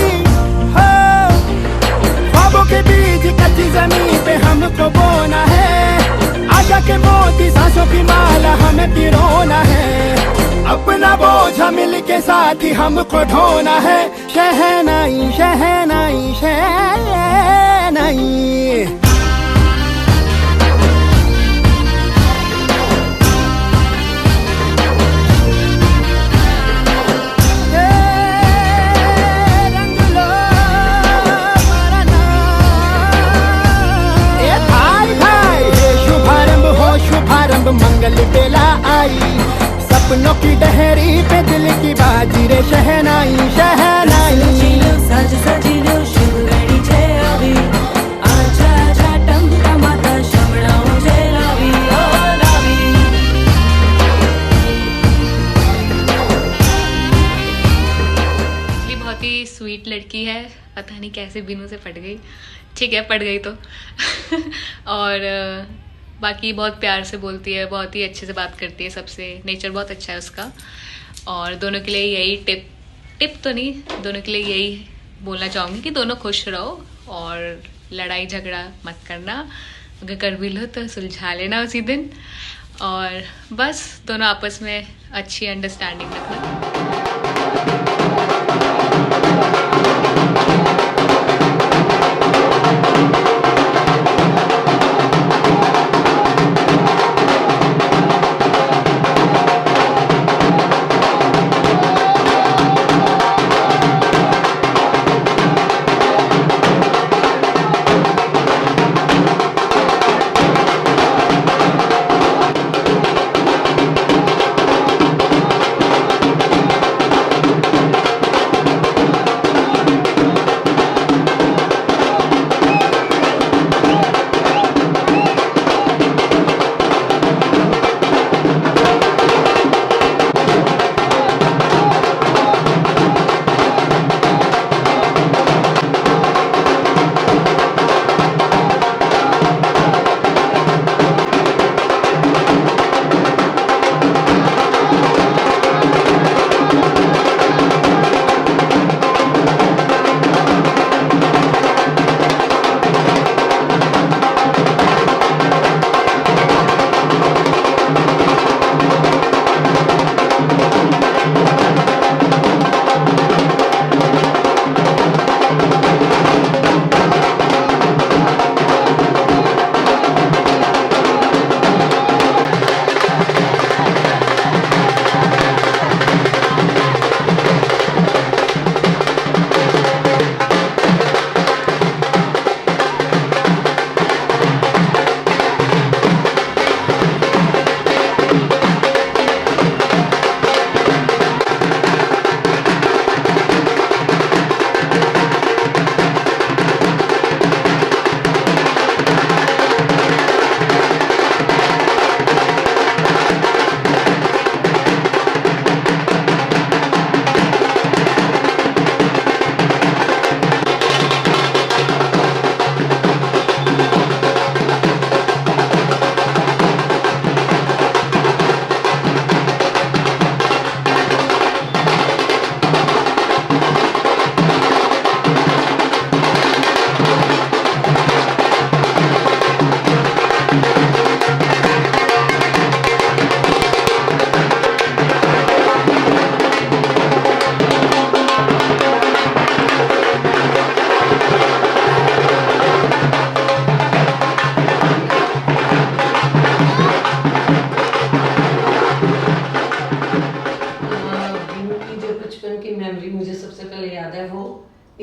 हो, ख्वाबों के बीज कच्ची जमीन पे हमको बोना है, आशा के मोती सांसों की माला हमें पिरोना है, अपना बोझ मिल के साथ ही हमको ढोना है। शहनाई शहनाई शहनाई। मंगल बेला आई, सपनों की डहरी पे दिल की बाजी रे शहनाई शहनाई साज सजीलो शुभ घड़ी छे આવી આજા આજા ટમટમાતા શમણાઓ છે લાવી ઓ લાવી ये बहुत ही स्वीट लड़की है, पता नहीं कैसे बिनू से पट गई। ठीक है, पट गई तो और बाकी बहुत प्यार से बोलती है, बहुत ही अच्छे से बात करती है सबसे, नेचर बहुत अच्छा है उसका। और दोनों के लिए यही टिप तो नहीं, दोनों के लिए यही बोलना चाहूँगी कि दोनों खुश रहो और लड़ाई झगड़ा मत करना, अगर कर भी लो तो सुलझा लेना उसी दिन, और बस दोनों आपस में अच्छी अंडरस्टैंडिंग रखना।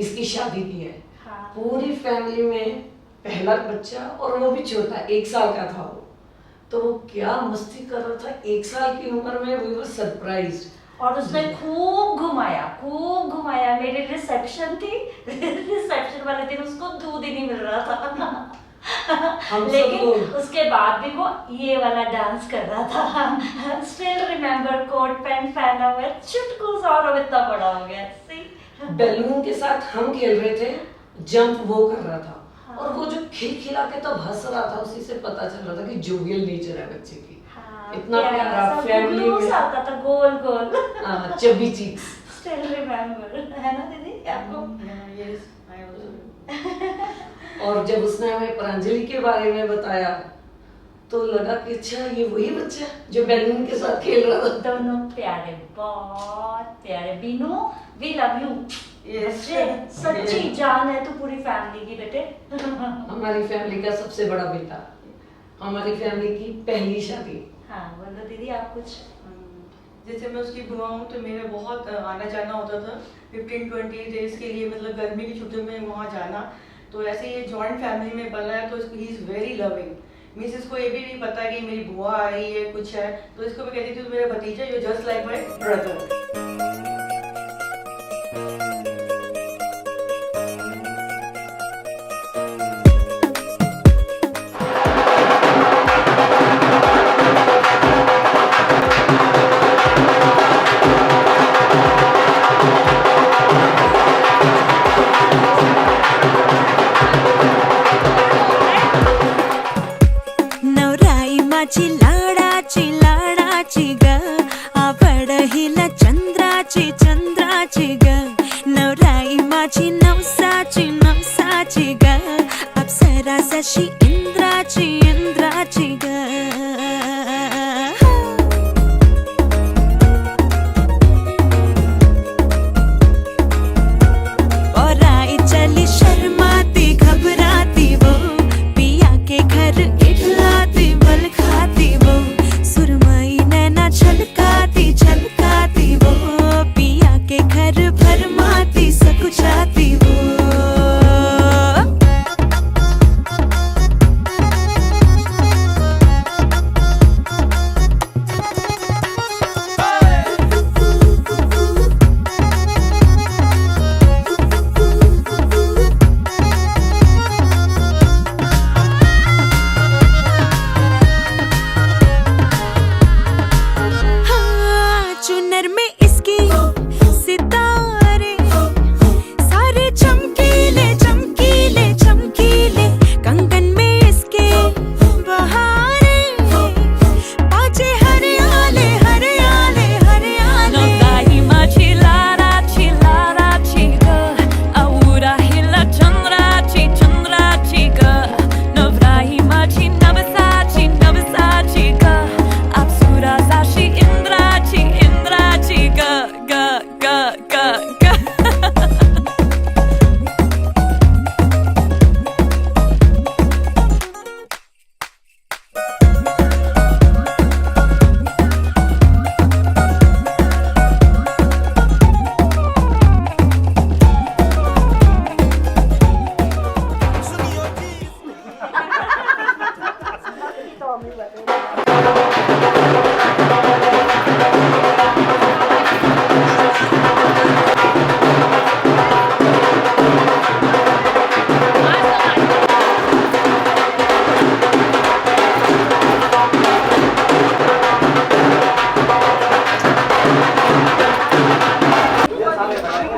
इसकी शादी की है। पूरी फैमिली में पहला बच्चा और वो भी छोटा, 1 साल का था वो, तो वो क्या मस्ती कर रहा था 1 साल की उम्र में। We were surprised. और उसने खूब घुमाया। मेरी रिसेप्शन थी, रिसेप्शन वाले दिन उसको दूध ही नहीं मिल रहा था लेकिन उसके बाद भी वो ये वाला डांस कर रहा था। स्टिल रिमेम्बर, कोट पैंट पहना हुआ, चुटकू सा और इतना बड़ा हो गया। बैलून के साथ हम खेल रहे थे, जंप वो कर रहा था। और वो जो खिलखिला के तब हंस रहा था, उसी से पता चल रहा था कि जोवियल नेचर है बच्चे की। इतना प्यारा फैमिली में आता था, गोल हां, चबी चीक्स। स्टिल रिमेम्बर, है ना दीदी आपको? Yes, I also. और जब उसने हमें प्रांजलि के बारे में बताया तो लगा कि अच्छा ये वही बच्चा जो बैलून के साथ खेल रहा था। दोनों प्यारे, बहुत प्यारे। Binu, we love you. Yes, सच्ची जान है तू पूरी फैमिली की बेटे। हमारी फैमिली का सबसे बड़ा बेटा, हमारी फैमिली की पहली शादी। हाँ बोलो दीदी आप कुछ। जैसे मैं उसकी बुआ हूँ तो मेरा बहुत आना जाना होता था 15-20 डेज के लिए, मतलब गर्मी की छुट्टियों में वहाँ जाना। तो ऐसे ये जॉइंट फैमिली में पला है तो he is very loving. Means इसको ये भी नहीं पता कि मेरी बुआ आ रही है कुछ है, तो इसको मैं कहती थी मेरा भतीजा, you just like my brother. नवराई माझी लाडाची लाडाची ग, आवड हिला चंद्राची चंद्राची ग, नवराई माझी नवसाची नवसाची ग, अप्सरा जशी इंद्राची इंद्राची ग। और आई चली शर्माती घबराती वो, पिया के घर इठलाती बल खाती वो, सुरमई नैना छलकाती छलकाती वो, पिया के घर भरमाती सकुचाती वो। हाँ, चुनर में इसकी सितारे सारे चमकीले चमकीले चमकीले, कंगन में इसके बहारे बाजे हरियाले हरियाले हरियाले। नवराई माझी लाडाची लाडाची ग, आवडा हिला चंद्राची चंद्राची ग, नवराई माझी नवसाची नवसाची ग, अप्सरा जशी इंद्राची इंद्राची ग ग ग ग ग।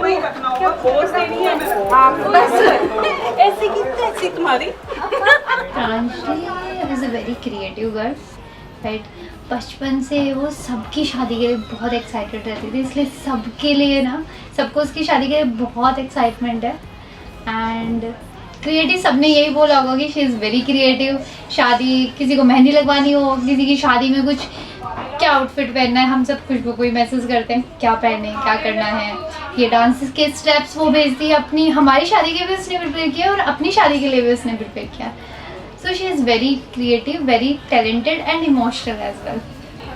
वही रखना होगा, फोर्स नहीं है आपको, बस ऐसे की तैसी तुम्हारी। Pranjali is a very creative girl, right. बचपन से वो सबकी शादी के लिए बहुत एक्साइटेड रहती थी, इसलिए सबके लिए ना, सबको उसकी शादी के लिए बहुत एक्साइटमेंट है। एंड क्रिएटिव, सबने यही बोला होगा कि शी इज़ वेरी क्रिएटिव। शादी, किसी को मेहंदी लगवानी हो, किसी की शादी में कुछ क्या आउटफिट पहनना है, हम सब खुशबू को ही मैसेज करते हैं क्या पहने, क्या करना है। ये डांस के स्टेप्स वो भेजती है अपनी, हमारी शादी के भी उसने प्रिपेयर किया और अपनी शादी के लिए भी उसने प्रिपेयर किया। So she is very creative, very talented and emotional as well.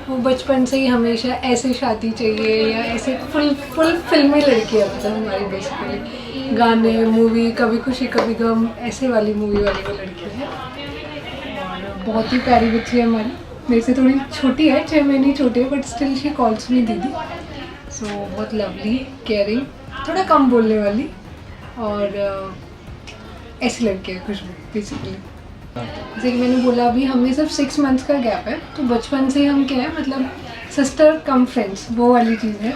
वो बचपन से ही हमेशा ऐसे शादी चाहिए या ऐसे फुल फिल्मी लड़की है, मतलब हमारी बेसिकली गाने, मूवी, कभी खुशी कभी गम, ऐसे वाली मूवी वाली वो लड़की है। और बहुत ही प्यारी बच्ची है हमारी, मेरे से थोड़ी छोटी है, 6 महीने छोटी है, but still she calls me दीदी। सो बहुत लवली, केयरिंग, थोड़ा कम बोलने वाली और ऐसी लड़की है खुशबू बेसिकली। जैसे कि मैंने बोला, अभी हमें सिर्फ 6 मंथ्स का गैप है, तो बचपन से हम क्या है, मतलब सिस्टर कम फ्रेंड्स, वो वाली चीज़ है।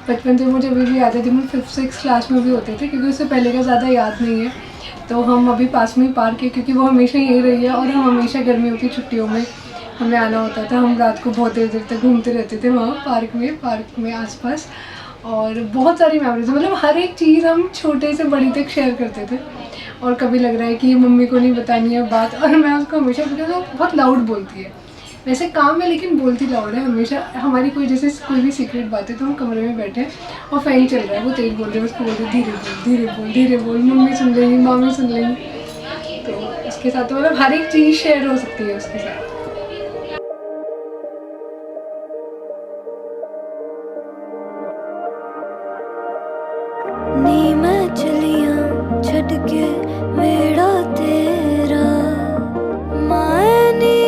बचपन से मुझे अभी भी याद है, जब हम 5th-6th क्लास में भी होते थे, क्योंकि उससे पहले का ज़्यादा याद नहीं है। तो हम अभी पास में ही पार्क है, क्योंकि वो हमेशा यही रही है और हम हमेशा गर्मियों की छुट्टियों में हमें आना होता था। हम रात को बहुत देर देर तक घूमते रहते थे वहाँ पार्क में आसपास, और बहुत सारी मेमोरीज, मतलब हर एक चीज़ हम छोटे से बड़ी तक शेयर करते थे। और कभी लग रहा है कि मम्मी को नहीं बतानी है बात, और मैं उसको हमेशा, बिकॉज वो बहुत लाउड बोलती है, वैसे काम है लेकिन बोलती लाउड है हमेशा। हमारी कोई जैसे कोई भी सीक्रेट बात है तो हम कमरे में बैठे हैं और फैन चल रहा है, वो तेज बोल रहे हैं, उसको बोलते धीरे बोल धीरे बोल धीरे बोल, मम्मी सुन लेंगी, मामी सुन लेंगी। तो उसके साथ तो मतलब हर एक चीज़ शेयर हो सकती है उसके साथ। नी मैं चलिया छड़ के मेरा तेरा माए नी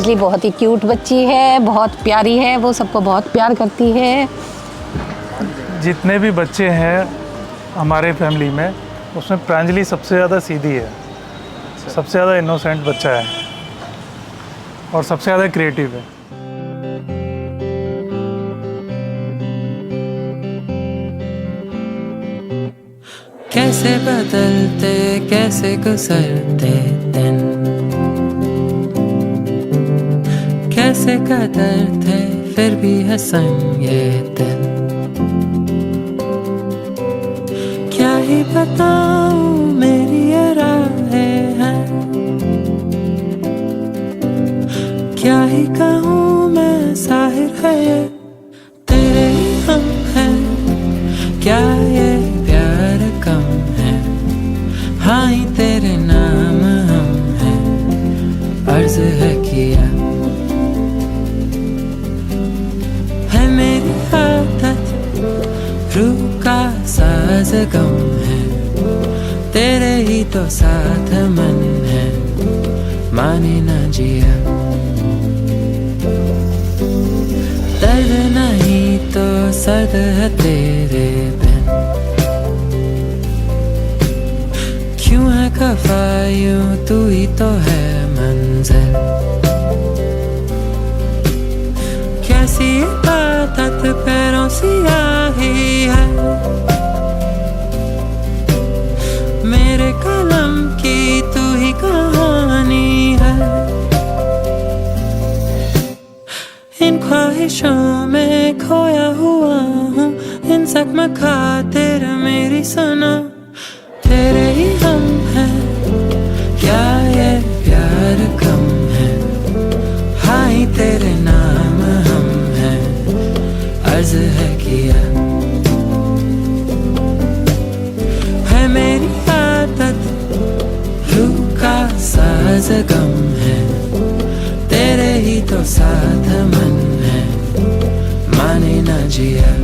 प्रांजलि बहुत ही क्यूट बच्ची है, बहुत प्यारी है, वो सबको बहुत प्यार करती है। जितने भी बच्चे हैं हमारे फैमिली में, उसमें प्रांजलि सबसे ज़्यादा सीधी है, सबसे ज़्यादा इनोसेंट बच्चा है और सबसे ज़्यादा क्रिएटिव है। कैसे बदलते कैसे गुजरते दिन, कैसे कदर थे फिर भी हसन ये दिन। क्या ही बताऊं मेरी ये राहें हैं, क्या ही कहूँ मैं साहिर है ये तेरे ही हम हैं। क्या ये प्यार कम है, हाँ ही तेरे नाम हम हैं, अर्ज है किया है मेरी आदत, रूह का साज गम है, तेरे ही तो साथ मन है, माने ना जिया। दर्द नहीं तो सर्द है तेरे बिन, क्यों है खफा यूं तू ही तो है मंजिल। कैसी आदत पैरों से आई है, मेरे कलम की तू ही कहानी है। इन ख्वाहिशों में खोया हुआ हूँ, इन सख्म खातिर मेरी सुनो, तेरे ही हम हैं। क्या ये प्यार कम है, हाँ ही तेरे नाम हम हैं, अर्ज है किया है मेरी आदत, रूह का साज गम है, तेरे ही तो साथ मन है, माने ना जिया।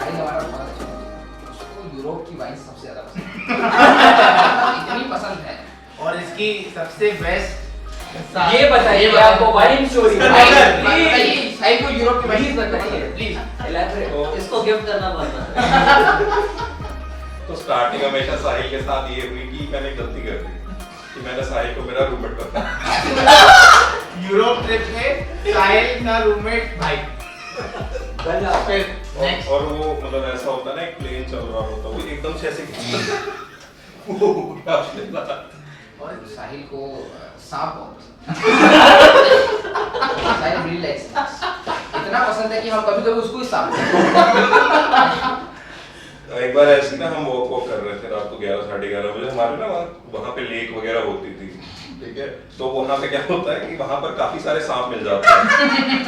साहिल हमारा बहुत अच्छा है, उसको यूरोप की वाइन सबसे ज्यादा पसंद इतनी पसंद है। और इसकी सबसे बेस्ट ये बताइए कि आपको वाइन स्टोरी बताइए, साहिल को यूरोप की वाइन बताइए प्लीज एलैबोरेट। इसको गिफ्ट करना पड़ता है। तो स्टार्टिंग हमेशा साहिल के साथ ये हुई कि मैंने गलती कर दी कि मैंने साहिल को मेरा रूममेट बनाया। यूरोप ट्रिप में साहिल का रूममेट भाई। फिर और वो मतलब ऐसा होता है ना, एक प्लेन चल रहा होता है, वो एकदम से ऐसे वो उड़ा लेता। और साहिल को सांप बहुत पसंद है। साहिल रियल लाइफ इतना पसंद है कि हम कभी कभी उसको ही सांप एक बार ऐसे ना हम वॉक कर रहे थे रात को 11 साढ़े 11 बजे, हमारे ना वहाँ पे लेक वगैरह होती थी, ठीक है। तो वहाँ पे क्या होता है कि वहाँ पर काफी सारे सांप मिल जाते हैं,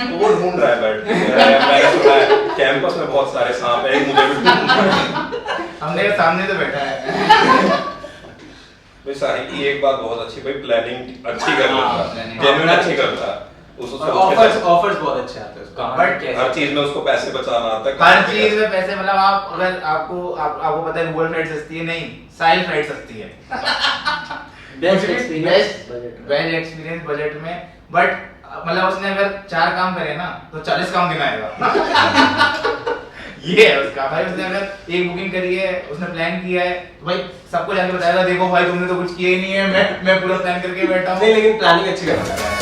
तो वो ढूंढ रहा है बैठ के। मैंने सुना है कैंपस में बहुत सारे सांप है, मुझे भी हमने सामने तो बैठा है। भाई साहिल की एक बात बहुत अच्छी, भाई प्लानिंग अच्छी कर लेता, जेन्युइन अच्छी करता है। ऑफर्स बहुत अच्छे आते हैं उसको, बट हर चीज में उसको पैसे बचाना आता है। हर चीज में पैसे, मतलब आप अगर आपको पता है गूगल फ्लाइट सस्ती है, नहीं साहिल फ्लाइट सस्ती है। बेस्ट एक्सपीरियंस बजट में, बट मतलब उसने अगर 4 काम करे ना तो 40 काम गिनाएगा। ये है उसका भाई। उसने अगर एक बुकिंग करी है, उसने प्लान किया है, तो भाई सबको जाके बताएगा देखो भाई तुमने तो कुछ किया ही नहीं है, मैं पूरा प्लान करके बैठा हूँ। नहीं, लेकिन प्लानिंग अच्छी करता है।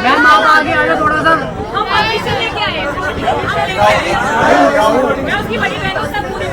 मैम आप आगे आ जाओ थोड़ा सा। मैं उसकी बड़ी बहन से पूरी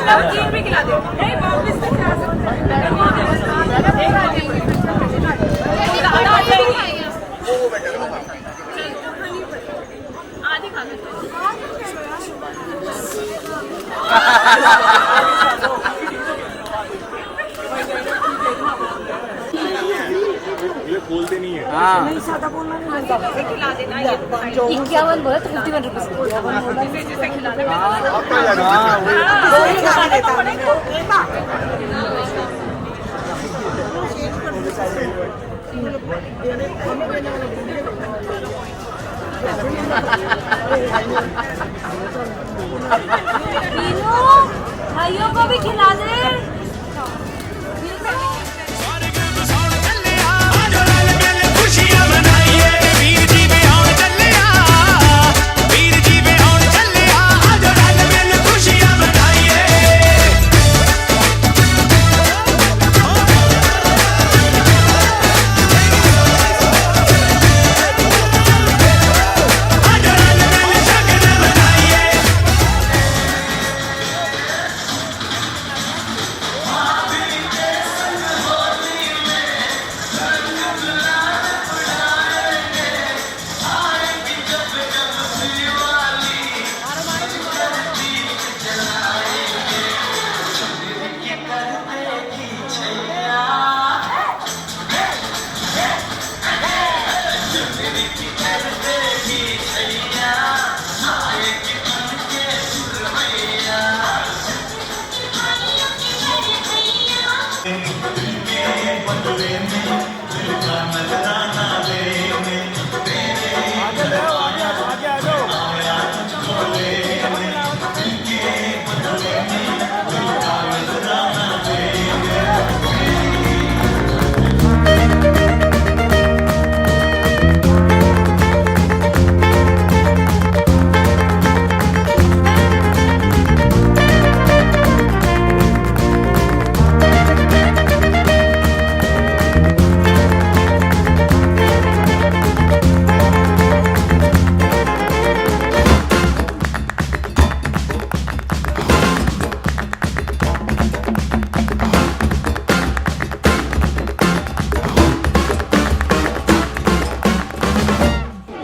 नमकीन भी खिला दो। नहीं वापस से खा आधी खा लो। ये बोलते नहीं है। हाँ नहीं ज्यादा बोलना नहीं बनता। खिला देना ये 51 बोला तो 51 रुपीस जिसे खिला देना। भाइयों को भी खिला दे।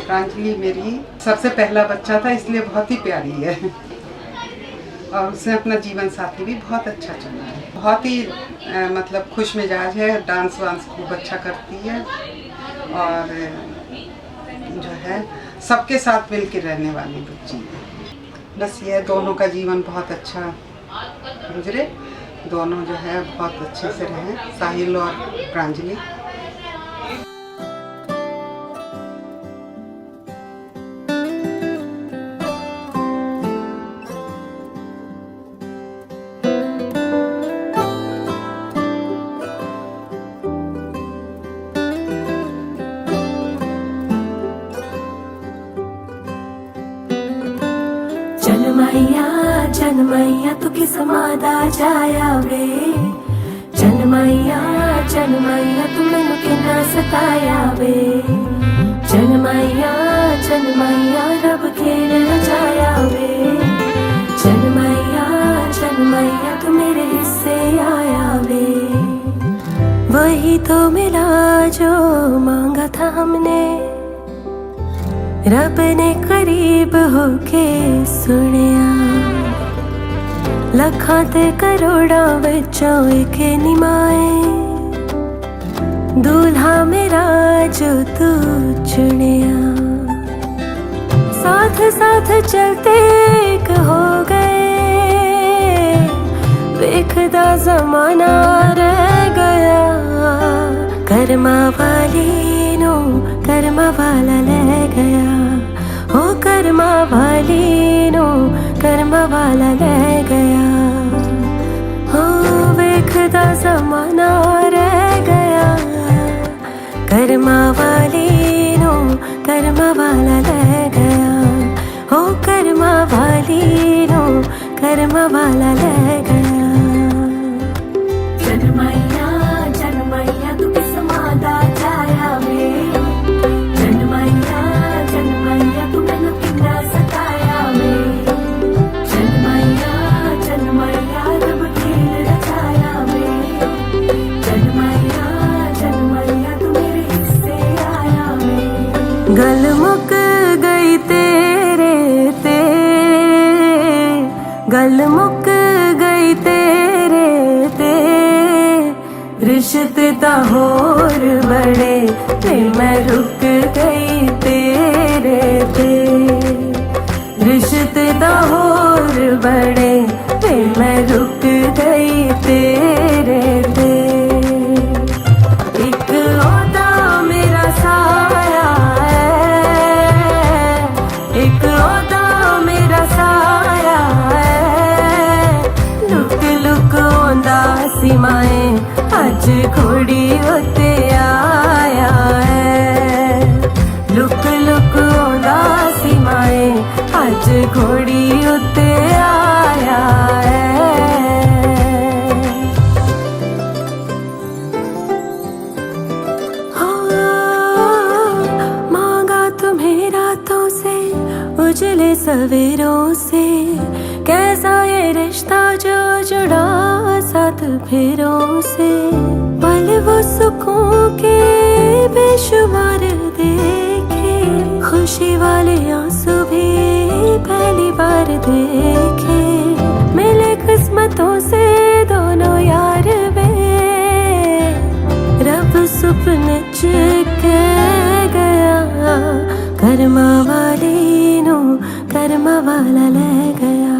प्रांजलि मेरी सबसे पहला बच्चा था, इसलिए बहुत ही प्यारी है और उससे अपना जीवन साथी भी बहुत अच्छा चला है। बहुत ही मतलब खुश मिजाज है, डांस वांस खूब अच्छा करती है और जो है सबके साथ मिल के रहने वाली बच्ची है। बस ये दोनों का जीवन बहुत अच्छा गुजरे, दोनों जो है बहुत अच्छे से रहें, साहिल और प्रांजलि। जनमैया तू किस मादा जाया वे, जनमैया तू मैनू किन्ना सताया वे, जनमैया रब खेल रचाया वे, जनमैया तू मेरे हिस्से आया वे। वही तो मिला जो मांगा था हमने, रब ने करीब होके सुनिया, लखां ते करोड़ां विचों एक निमाए, दूल्हा मेरा जो तू चुनिया। साथ साथ चलते एक हो गए, वेखदा जमाना रह गया, कर्मा वाली नो कर्मा वाला ले गया, हो कर्मा वाली नो कर्मा वाला ले गया, हो वेखदा जमाना रह गया, कर्मा वाली नो कर्मा वाला ले गया, हो कर्मा वाली नो कर्मा वाला ले गया। जनमैया तू किस मादा जाया वे, जनमैया तू मैनू किन्ना सताया वे, जनमैया रिश्ते दा होर बड़े ते मैं रुक गई तेरे ते रिश्ते दा होर बड़े ते मैं रुक गई तेरे ते एक ओदा मेरा साया है एक ओदा मेरा साया है लुक लुक ओंदा सीमाएं अज घोड़ी उत्ते आया है लुक लुक ओंदा सीमाएं अज घोड़ी उत्ते आया है मांगा तुम्हें रातों से उजले सवेरों से कैसा ये रिश्ता जो जुड़ा साथ फेरों से पल वो सुकून के बेशुमार देखे खुशी वाले आंसू भी पहली बार देखे मिले किस्मतों से दोनों यार वे रब सुपने च कह गया कर्मा वाली नो कर्मा वाला ले गया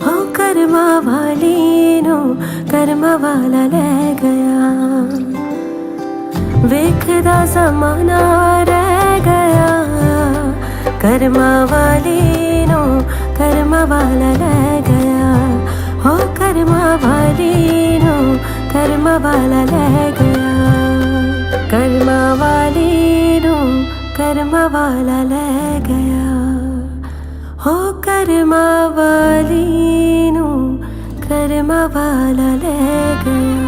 हो कर्मा वाली नो कर्मा वाला ले गया वेखदा ज़माना रह गया कर्मा वाली नो कर्मा वाला ले गया हो कर्मा वाली नो कर्मा वाला ले गया कर्मा वाली नो कर्मा वाला ले गया हो कर्मा वाली नो कर्मा वाला ले गया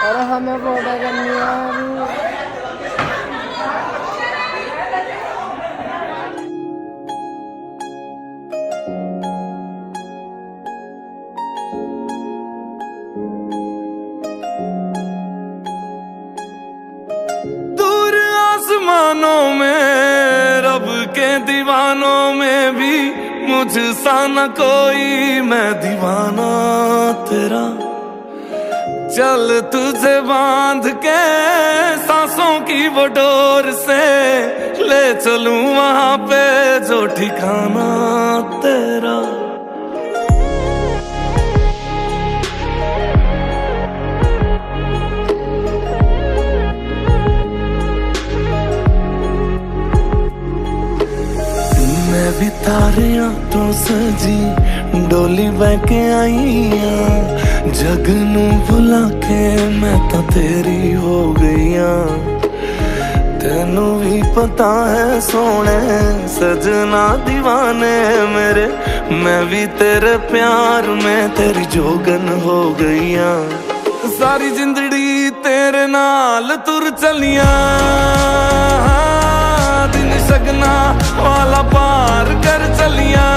और हमें फोटो करनी है दूर आसमानों में रब के दीवानों में भी मुझसा न कोई मैं दीवाना तेरा चल तुझे बांध के सांसों की वो डोर से ले चलूं वहां पे जो ठिकाना तेरा मैं भी तारियां तो सजी डोली बह के आई जग नू भुला के मैं तो तेरी हो गई तेनू भी पता है सोने सजना दीवाने मेरे मैं भी तेरे प्यार में तेरी जोगन हो गई सारी जिंदड़ी तेरे नाल तुर चलिया दिन सगना वाला पार कर चलिया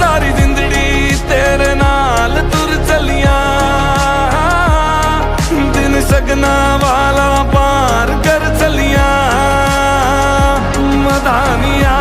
सारी जिंदड़ी तेरे नाल तुर चलिया दिन सगना वाला पार कर चलिया मदानिया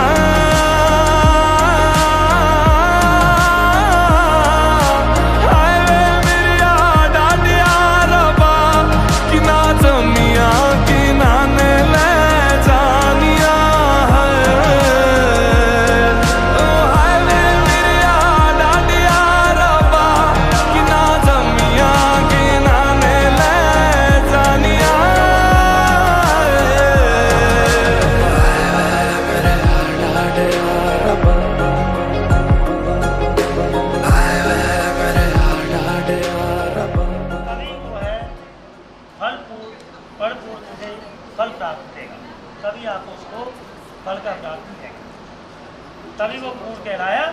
तभी वो पूर्ण कहलाया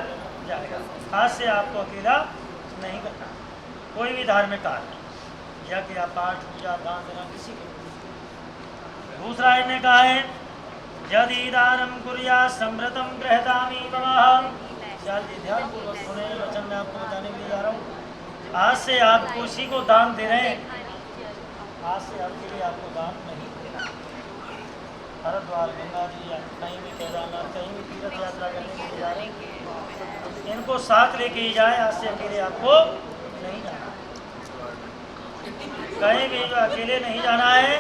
जाएगा। आज से आपको अकेला नहीं करना कोई भी धार्मिक कार्य यज्ञ या पाठ पूजा दान देना किसी को। दूसरा इन्हें कहा है यदि दानम कुर्या समृतम गृहदामी भवाहं। ध्यान पूर्वक सुने वचन मैं आपको बताने के लिए जा रहा हूँ। आज से आप किसी को दान दे रहे हैं, आज से आपके लिए आपको दान नहीं देना। हरिद्वार, गंगा जी या कहीं भी केदारनाथ, कहीं भी तीर्थ यात्रा करने के लिए जा रहे हैं, इनको साथ लेके ही जाए। आज से अकेले आपको नहीं जाना, कहीं भी जो अकेले नहीं जाना है,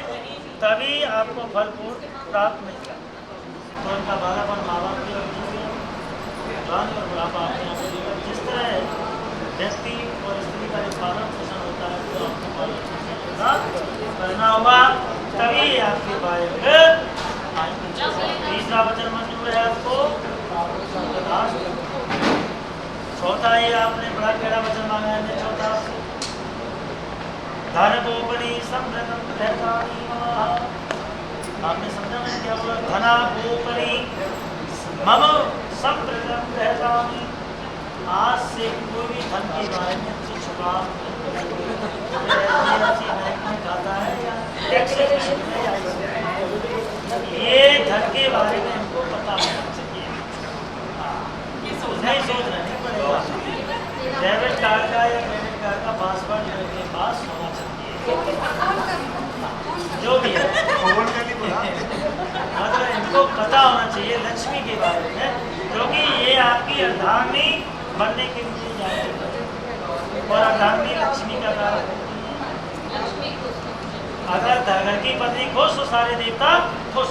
तभी आपको फल फूल प्राप्त मिलेगा। तो उनका बालापन माँ बाप की जवानी और बुढ़ापा आपके यहाँ पे जिस तरह व्यक्ति और स्त्री का एक पालन पोषण होता है, तो आपको पालन पोषण करना होगा, तभी आपके पाएंगे। तीसरा वचन मंजूर है आपको। चौथा ये आपने बड़ा केड़ा वचन मांगा है। चौथा धन गोपनी समृद्धम रहतानी मम। आपने समझा मैंने क्या बोला? धना गोपनी मम समृद्धम रहतानी। आज से कोई भी धन के बारे में अच्छी छुपा खाता है या टैक्स ये धन के बारे में हमको पता होना चाहिए। नहीं सोचना नहीं पड़ेगा। डेबिट कार्ड का या क्रेडिट कार्ड का पासवर्ड मेरे पास होना चाहिए, जो भी है। मतलब इनको पता होना चाहिए लक्ष्मी के बारे में, क्योंकि ये आपकी अर्धांगिनी बनने के लिए जाएगी और अर्धांगिनी लक्ष्मी का कारण होती है। अगर घर की पत्नी खुश तो सारे देवता खुश।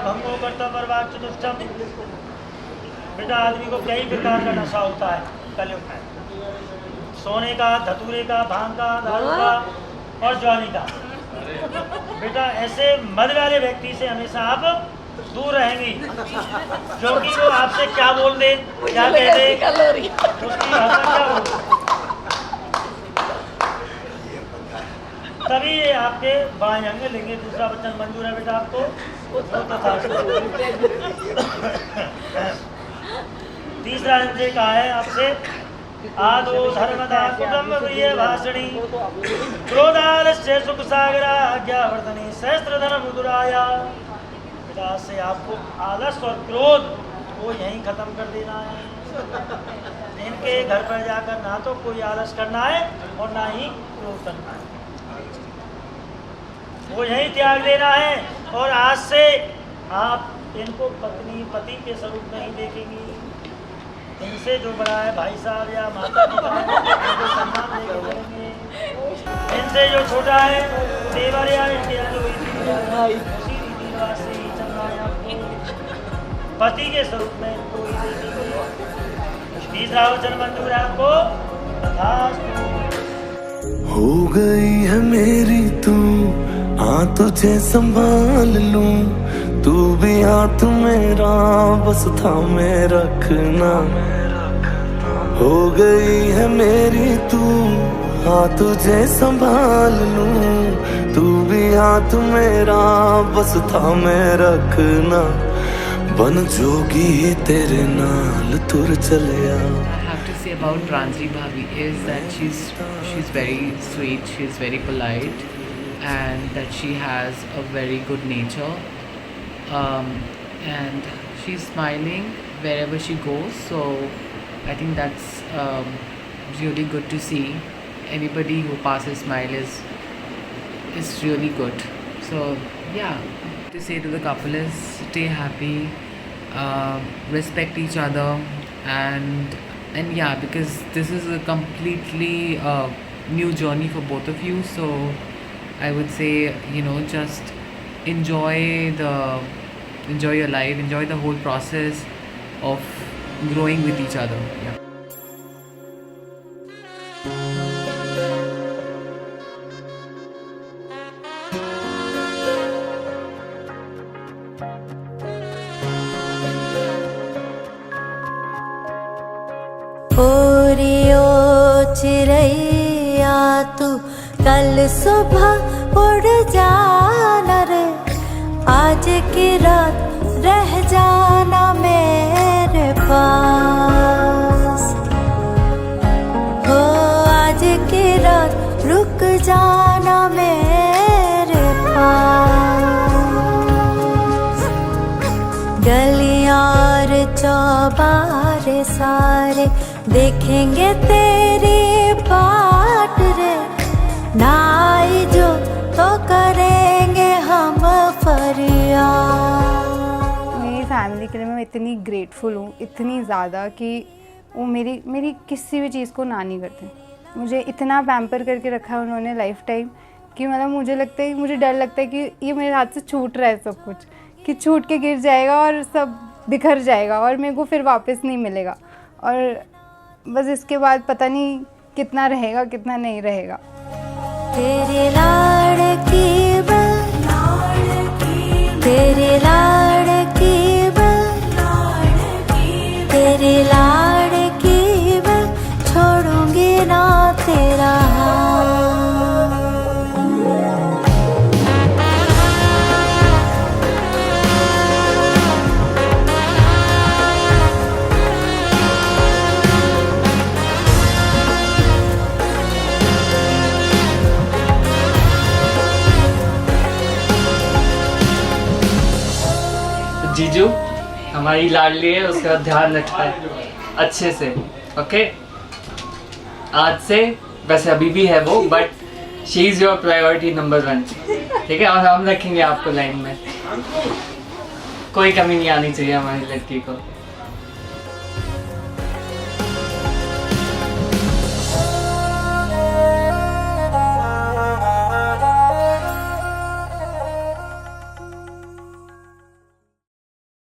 भंगो कर्तव्य बर्बाद चतुष्टम। बेटा आदमी को कई प्रकार का नशा होता है कलयुग में। सोने का, धतूरे का, भांग का, दारू का और जवानी का। बेटा ऐसे मद वाले व्यक्ति से हमेशा आप दूर रहेंगी, जो कि वो आपसे क्या बोल दे, क्या कह दे, उसकी भाषा क्या बोल, तभी ये आपके बाएं अंग लेंगे। दूसरा वचन मंजूर है बेटा आपको। तीसरा अंजे कहा है आपसे आदो धर्मदा कुटुंब प्रिय भाषणी क्रोधालस्य सुख सागरा आज्ञावर्धनी सहस्त्र धन मुदुराया। बेटा से आपको आलस और क्रोध को यहीं खत्म कर देना है। इनके घर पर जाकर ना तो कोई आलस करना है और ना ही क्रोध करना है, वो यही त्याग देना है। और आज से आप इनको पत्नी पति के स्वरूप नहीं देखेंगी। इनसे जो बड़ा है भाई साहब या माता पिता है, उनको सम्मान देंगे। इनसे जो छोटा है देवर या इनके उसी रीति रिवाज से ही चलना है आपको। पति के स्वरूप में इनको ही देखेंगे। तीसरा वचन मंजूर है आपको। हो गई है मेरी तू, हाँ तुझे संभाल लूं, तू भी हाथ मेरा बस थामे रखना। हो गई है मेरी तू, हाँ तुझे संभाल लूं, तू भी हाथ मेरा बस थामे रखना। बन जोगी तेरे नाल तुर चलिया। About Pranjali Bhavi is that she's very sweet, she's very polite, and that she has a very good nature, and she's smiling wherever she goes. So I think that's really good to see. Anybody who passes smile is really good. So yeah, to say to the couple is stay happy, respect each other, and yeah, because this is a completely new journey for both of you. So I would say, just enjoy your life, enjoy the whole process of growing with each other. Yeah. चिरैया तू कल सुबह उड़ जाना रे, आज की रात रह जाना मेरे पास। हो आज की रात रुक जाना मेरे पास। गलियां और चौबारे सारे देखेंगे तेरी बाट रे, ना आई जो तो करेंगे हम फरियाद। दिया। मेरी फैमिली के लिए मैं इतनी ग्रेटफुल हूँ, इतनी ज़्यादा कि वो मेरी किसी भी चीज़ को ना नहीं करते। मुझे इतना पैम्पर करके रखा है उन्होंने लाइफ टाइम कि मतलब मुझे डर लगता है कि ये मेरे हाथ से छूट रहा है सब कुछ, कि छूट के गिर जाएगा और सब बिखर जाएगा और मेरे को फिर वापस नहीं मिलेगा। और बस इसके बाद पता नहीं कितना रहेगा कितना नहीं रहेगा। तेरे लाड़की बन, तेरे लाड़की बन, तेरे लाड़की बन, छोड़ूंगी ना तेरा जीजू हमारी लाडली है, उसका ध्यान रखना है अच्छे से, ओके? आज से, वैसे अभी भी है वो, but she is your priority number 1, ठीक है? और हम रखेंगे आपको लाइन में, कोई कमी नहीं आनी चाहिए हमारी लड़की को।